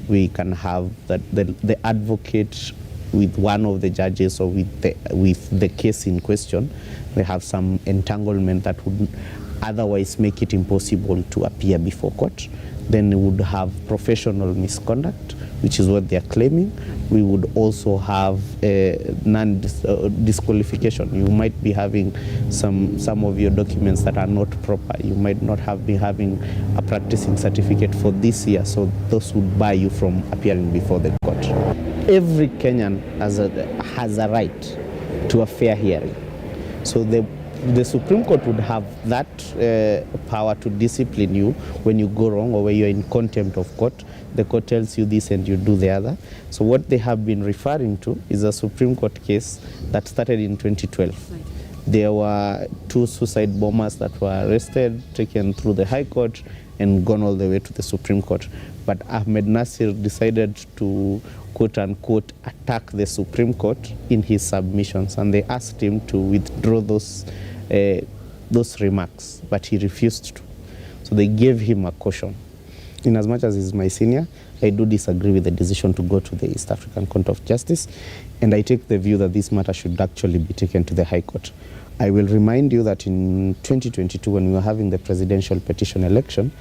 We can have that the advocate with one of the judges or with the case in question, they have some entanglement that would otherwise make it impossible to appear before court. Then we would have professional misconduct, which is what they are claiming. We would also have non-disqualification. You might be having some of your documents that are not proper. You might not have been having a practicing certificate for this year, so those would bar you from appearing before the court. Every Kenyan has a right to a fair hearing. So the Supreme Court would have that power to discipline you when you go wrong or when you're in contempt of court. The court tells you this and you do the other. So what they have been referring to is a Supreme Court case that started in 2012. Right. There were 2 suicide bombers that were arrested, taken through the High Court and gone all the way to the Supreme Court. But Ahmed Nasir decided to quote-unquote attack the Supreme Court in his submissions, and they asked him to withdraw those remarks, but he refused to. So they gave him a caution. In as much as he's my senior, I do disagree with the decision to go to the East African Court of Justice, and I take the view that this matter should actually be taken to the High Court. I will remind you that in 2022, when we were having the presidential petition election,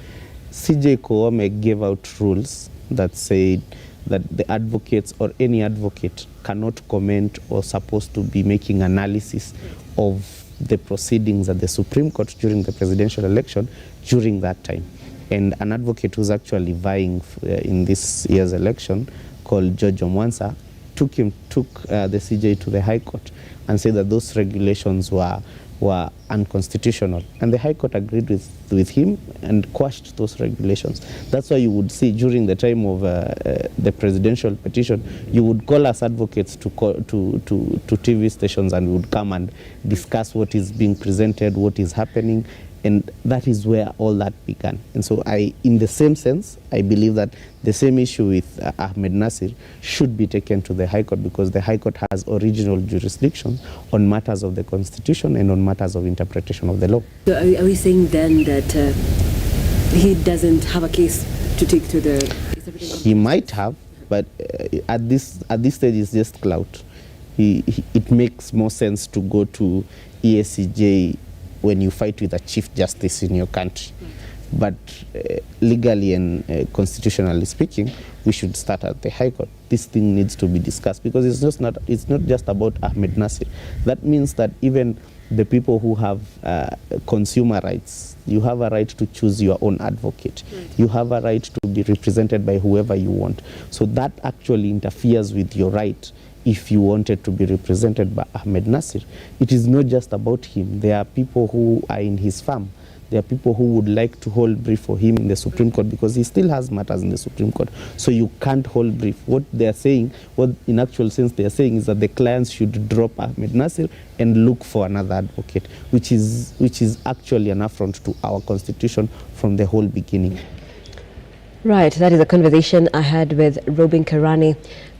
CJ Koome gave out rules that said that the advocates or any advocate cannot comment or supposed to be making analysis of the proceedings at the Supreme Court during the presidential election during that time. And an advocate who's actually vying in this year's election, called George Mwangaza, took the CJ to the High Court and said that those regulations were unconstitutional. And the High Court agreed with him and quashed those regulations. That's why you would see during the time of the presidential petition, you would call us advocates to TV stations, and we would come and discuss what is being presented, what is happening. And that is where all that began. And so in the same sense, I believe that the same issue with Ahmed Nasir should be taken to the High Court, because the High Court has original jurisdiction on matters of the Constitution and on matters of interpretation of the law. So are we saying then that he doesn't have a case to take to the... He might have, but at this stage it's just clout. It makes more sense to go to ESCJ when you fight with a chief justice in your country. But legally and constitutionally speaking, we should start at the High Court. This thing needs to be discussed, because it's not just about Ahmed Nasir. That means that even the people who have consumer rights, you have a right to choose your own advocate. You have a right to be represented by whoever you want. So that actually interferes with your right if you wanted to be represented by Ahmed Nasir. It is not just about him. There are people who are in his farm. There are people who would like to hold brief for him in the Supreme Court, because he still has matters in the Supreme Court. So you can't hold brief. What they are saying, what in actual sense they are saying, is that the clients should drop Ahmed Nasir and look for another advocate, which is actually an affront to our Constitution from the whole beginning. Right, that is a conversation I had with Robin Karani.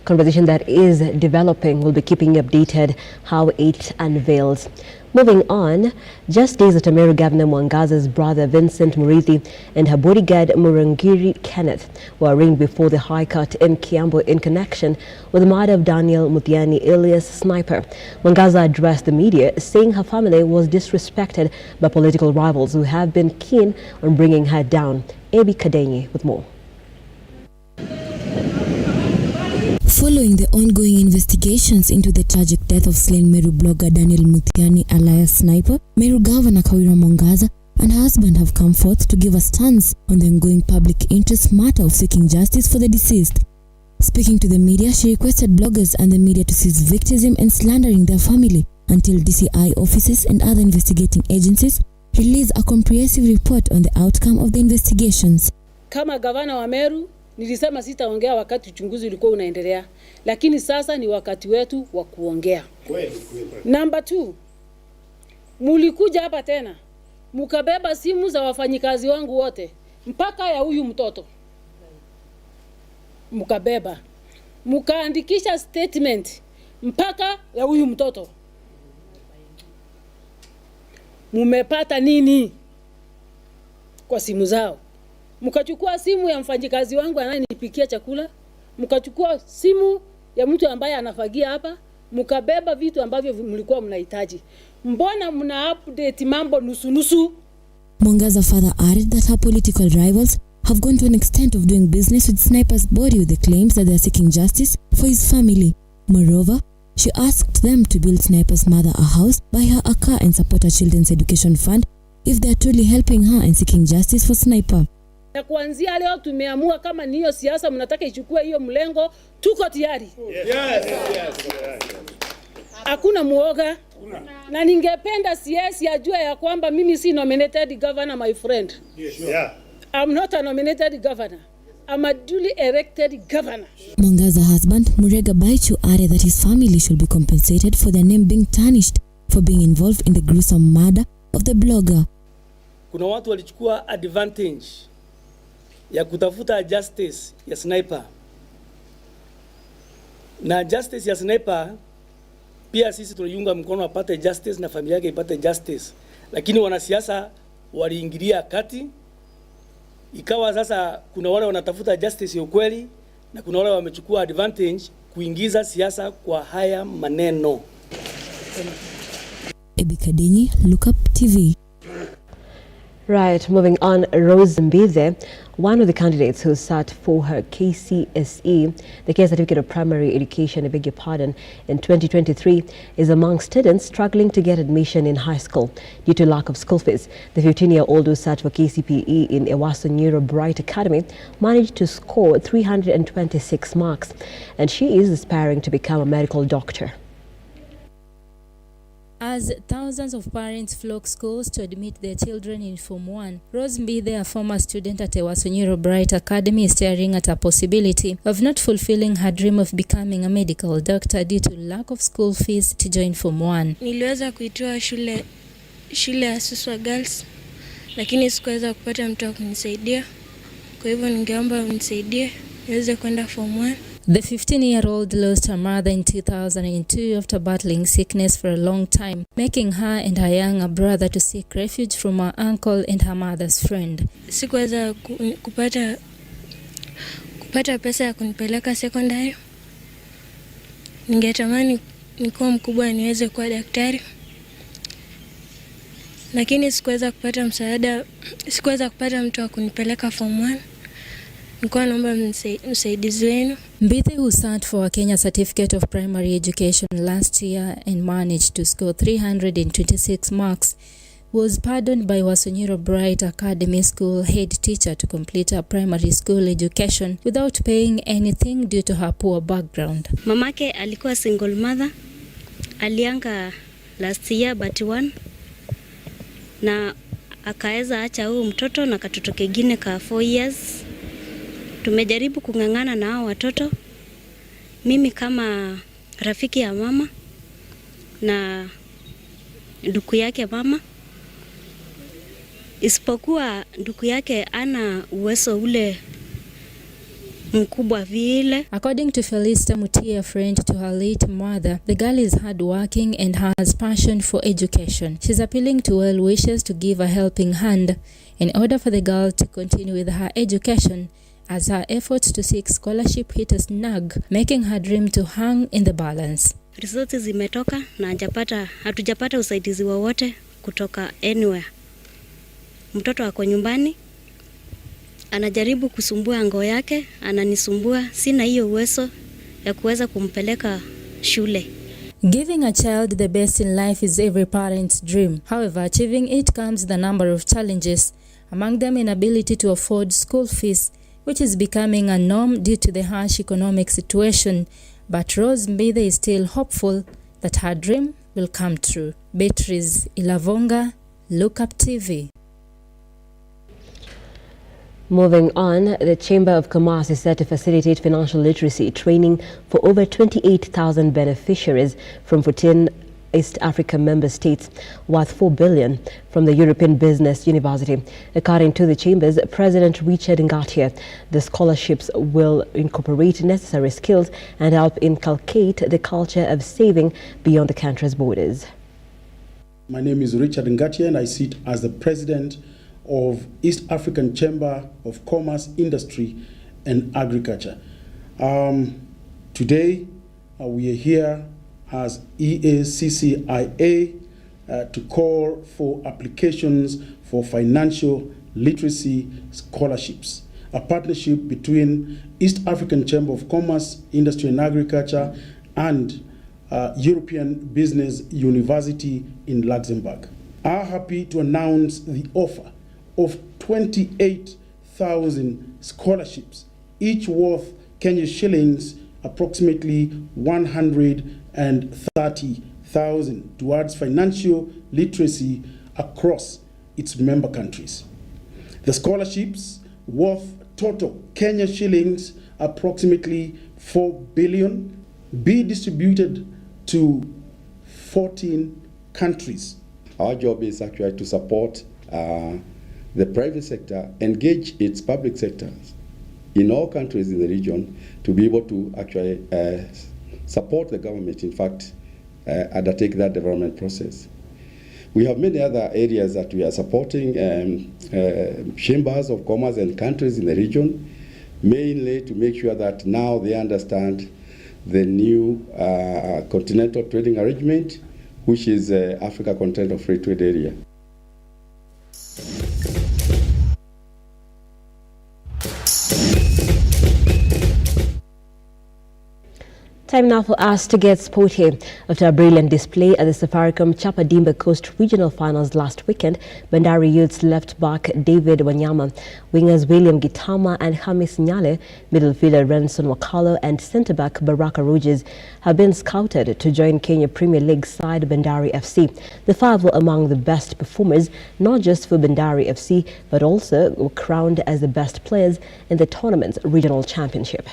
Conversation that is developing. We'll be keeping you updated how it unveils. Moving on, just days after Meru Governor Mwangaza's brother Vincent Murithi and her bodyguard Murangiri Kenneth were arraigned before the High Court in Kiambu in connection with the murder of Daniel Mutiani alias Sniper. Mwangaza addressed the media, saying her family was disrespected by political rivals who have been keen on bringing her down. Abi Kadenyi with more. Following the ongoing investigations into the tragic death of slain Meru blogger Daniel Mutiani alias Sniper, Meru Governor Kawira Mwangaza and her husband have come forth to give a stance on the ongoing public interest matter of seeking justice for the deceased. Speaking to the media, she requested bloggers and the media to cease victimizing and slandering their family until DCI offices and other investigating agencies release a comprehensive report on the outcome of the investigations. Kama gavana wa Meru, Nilisema sitaongea wakati uchunguzi ulikuwa unaendelea, lakini sasa ni wakati wetu wa kuongea. Kweli. Number 2, mulikuja hapa tena mukabeba simu za wafanyikazi wangu wote mpaka ya huyu mtoto. Mukabeba, mukaandikisha statement mpaka ya huyu mtoto. Mumepata nini kwa simu zao? Mkachukua simu ya mfanyikazi wangu anayenipikia chakula, mkachukua simu ya mtu ambaye anafagia hapa, mkabeba vitu ambavyo mlikuwa mnahitaji. Mbona mna update mambo nusu? Mwangaza further added that her political rivals have gone to an extent of doing business with Sniper's body with the claims that they are seeking justice for his family. Moreover, she asked them to build Sniper's mother a house, buy her a car and support her children's education fund if they are truly helping her and seeking justice for Sniper. Na kuanzia leo tumeamua kama ni hiyo siasa mnataka ichukue hiyo mlengo, tuko tayari. Yes. Hakuna muoga. Na ningependa CS ajue ya kwamba mimi si nominated governor, my friend. I'm not a nominated governor. I'm a duly elected governor. Mwangaza's husband, Murega Baichu, added that his family should be compensated for their name being tarnished for being involved in the gruesome murder of the blogger. Kuna watu walichukua advantage ya kutafuta justice ya Sniper. Na justice ya Sniper pia sisi tuliunga mkono apate justice na familia yake ipate justice. Lakini wanasiasa waliingilia kati. Ikawa sasa kuna wale wanatafuta justice ya ukweli na kuna wale wamechukua advantage kuingiza siasa kwa haya maneno. Ebikadenyi, Lookuptv. Right, moving on, Rose Mbithe, one of the candidates who sat for her KCSE, the Kenya Certificate of Primary Education, I beg your pardon, in 2023, is among students struggling to get admission in high school due to lack of school fees. The 15-year-old who sat for KCPE in Ewaso Neuro Bright Academy managed to score 326 marks, and she is aspiring to become a medical doctor. As thousands of parents flock schools to admit their children in Form 1, Rose Mbithe, a former student at Ewaso Neuro Bright Academy, is staring at a possibility of not fulfilling her dream of becoming a medical doctor due to lack of school fees to join Form 1. Niliweza kuitoa shule ya Suswa Girls, lakini sikuweza kupata mtu wa kunisaidia. Kwa hivyo ningeomba unisaidie niweze kwenda Form 1. The 15-year-old lost her mother in 2002 after battling sickness for a long time, making her and her younger brother to seek refuge from her uncle and her mother's friend. Sikuweza kupata pesa ya kunipeleka secondary. Ningetamani nikuwa mkubwa niweze kuwa daktari. Lakini sikuweza kupata msaada, sikuweza kupata mtu wa kunipeleka Form 1. Nilikuwa naomba msaidizi wenu. Mbithe, who sat for a Kenya Certificate of Primary Education last year and managed to score 326 marks, was pardoned by Ewaso Neuro Bright Academy School head teacher to complete her primary school education without paying anything due to her poor background. Mamake alikuwa single mother, alianga last year but 1, na akaeza acha huyu mtoto na katoto kingine ka 4 years. Tumejaribu kung'ang'ana na hao watoto, mimi kama rafiki ya mama na ndugu yake mama, isipokuwa ndugu yake ana uwezo ule mkubwa vile. According to Felista Mutia, a friend to her late mother, the girl is hardworking and has passion for education. She's appealing to well wishers to give a helping hand in order for the girl to continue with her education, as her efforts to seek scholarship hit a snag, making her dream to hang in the balance. Results zimetoka na hatujapata usaidizi wowote kutoka anywhere. Mtoto ako nyumbani, anajaribu kusumbua ngoo yake, ananisumbua, sina hiyo uwezo ya kuweza kumpeleka shule. Giving a child the best in life is every parent's dream. However, achieving it comes with a number of challenges, among them inability to afford school fees, which is becoming a norm due to the harsh economic situation. But Rose Mbithe is still hopeful that her dream will come true. Beatrice Ilavonga, Lookuptv. Moving on, the Chamber of Commerce is set to facilitate financial literacy training for over 28,000 beneficiaries from 14 East African member states, worth $4 billion from the European Business University. According to the Chamber's President Richard Ngatia, the scholarships will incorporate necessary skills and help inculcate the culture of saving beyond the country's borders. My name is Richard Ngatia and I sit as the President of East African Chamber of Commerce, Industry and Agriculture. Today we are here as EACCIA to call for applications for financial literacy scholarships, a partnership between East African Chamber of Commerce, Industry and Agriculture and European Business University in Luxembourg. I'm happy to announce the offer of 28,000 scholarships, each worth Kenya shillings approximately 130,000 towards financial literacy across its member countries. The scholarships worth total Kenya shillings approximately 4 billion be distributed to 14 countries. Our job is actually to support the private sector, engage its public sectors in all countries in the region to be able to actually support the government, in fact, undertake that development process. We have many other areas that we are supporting, chambers of commerce and countries in the region, mainly to make sure that now they understand the new continental trading arrangement, which is Africa Continental Free Trade Area. Time now for us to get sporty. After a brilliant display at the Safaricom Chapadimba Coast Regional Finals last weekend, Bandari Youth's left back David Wanyama, wingers William Gitama and Hamis Nyale, midfielder Renson Wakalo and centre-back Baraka Rogers have been scouted to join Kenya Premier League side Bandari FC. The five were among the best performers, not just for Bandari FC, but also were crowned as the best players in the tournament's regional championship.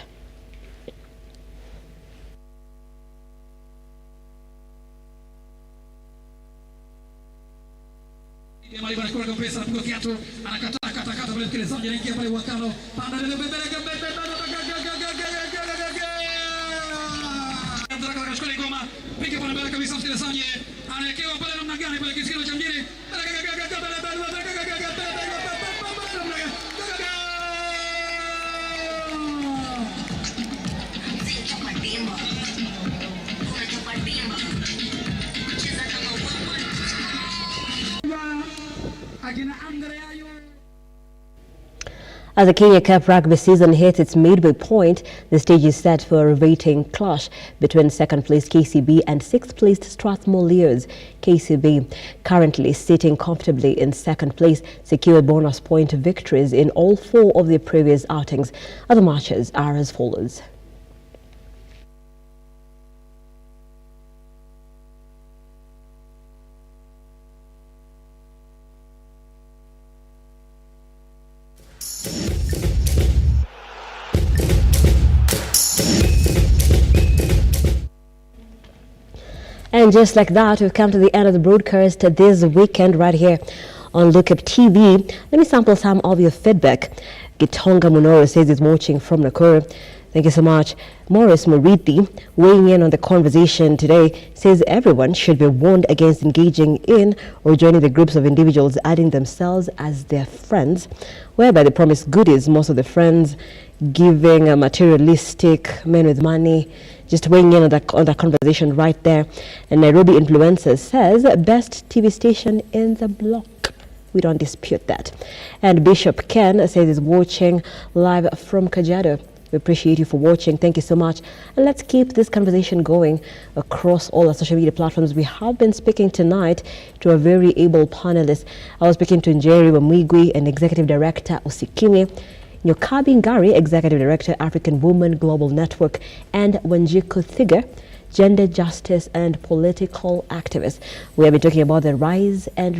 As the Kenya Cup rugby season hits its midway point, the stage is set for a riveting clash between second-placed KCB and sixth-placed Strathmore Leos. KCB, currently sitting comfortably in second place, secured bonus point victories in all four of their previous outings. Other matches are as follows. And just like that, we've come to the end of the broadcast this weekend right here on Lookuptv. Let me sample some of your feedback. Gitonga Munoro says he's watching from Nakuru. Thank you so much. Morris Moriti, weighing in on the conversation today, says everyone should be warned against engaging in or joining the groups of individuals adding themselves as their friends, whereby they promise goodies. Most of the friends giving a materialistic men with money. Just weighing in on that conversation right there. And Nairobi Influencer says, best TV station in the block. We don't dispute that. And Bishop Ken says he's watching live from Kajiado. We appreciate you for watching. Thank you so much. And let's keep this conversation going across all our social media platforms. We have been speaking tonight to a very able panelist. I was speaking to Njeri Wamwigwi and Executive Director Osikime, Nyokabi Ngari, Executive Director, African Women Global Network, and Wanjiku Thiga, gender justice and political activists. We have been talking about the rise of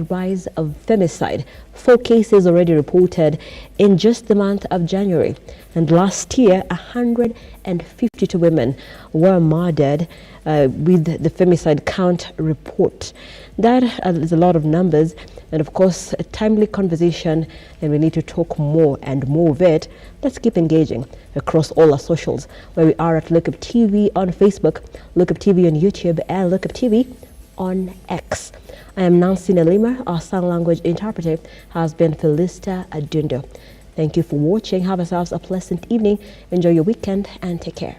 femicide. 4 cases already reported in just the month of January. And last year, 152 women were murdered with the femicide count report. That is a lot of numbers, and of course, a timely conversation, and we need to talk more and more of it. Let's keep engaging across all our socials, where we are at Lookuptv on Facebook, Lookuptv on YouTube, and Lookuptv on X. I am Nancy Nalima. Our sign language interpreter has been Felista Adundo. Thank you for watching. Have yourselves a pleasant evening. Enjoy your weekend and take care.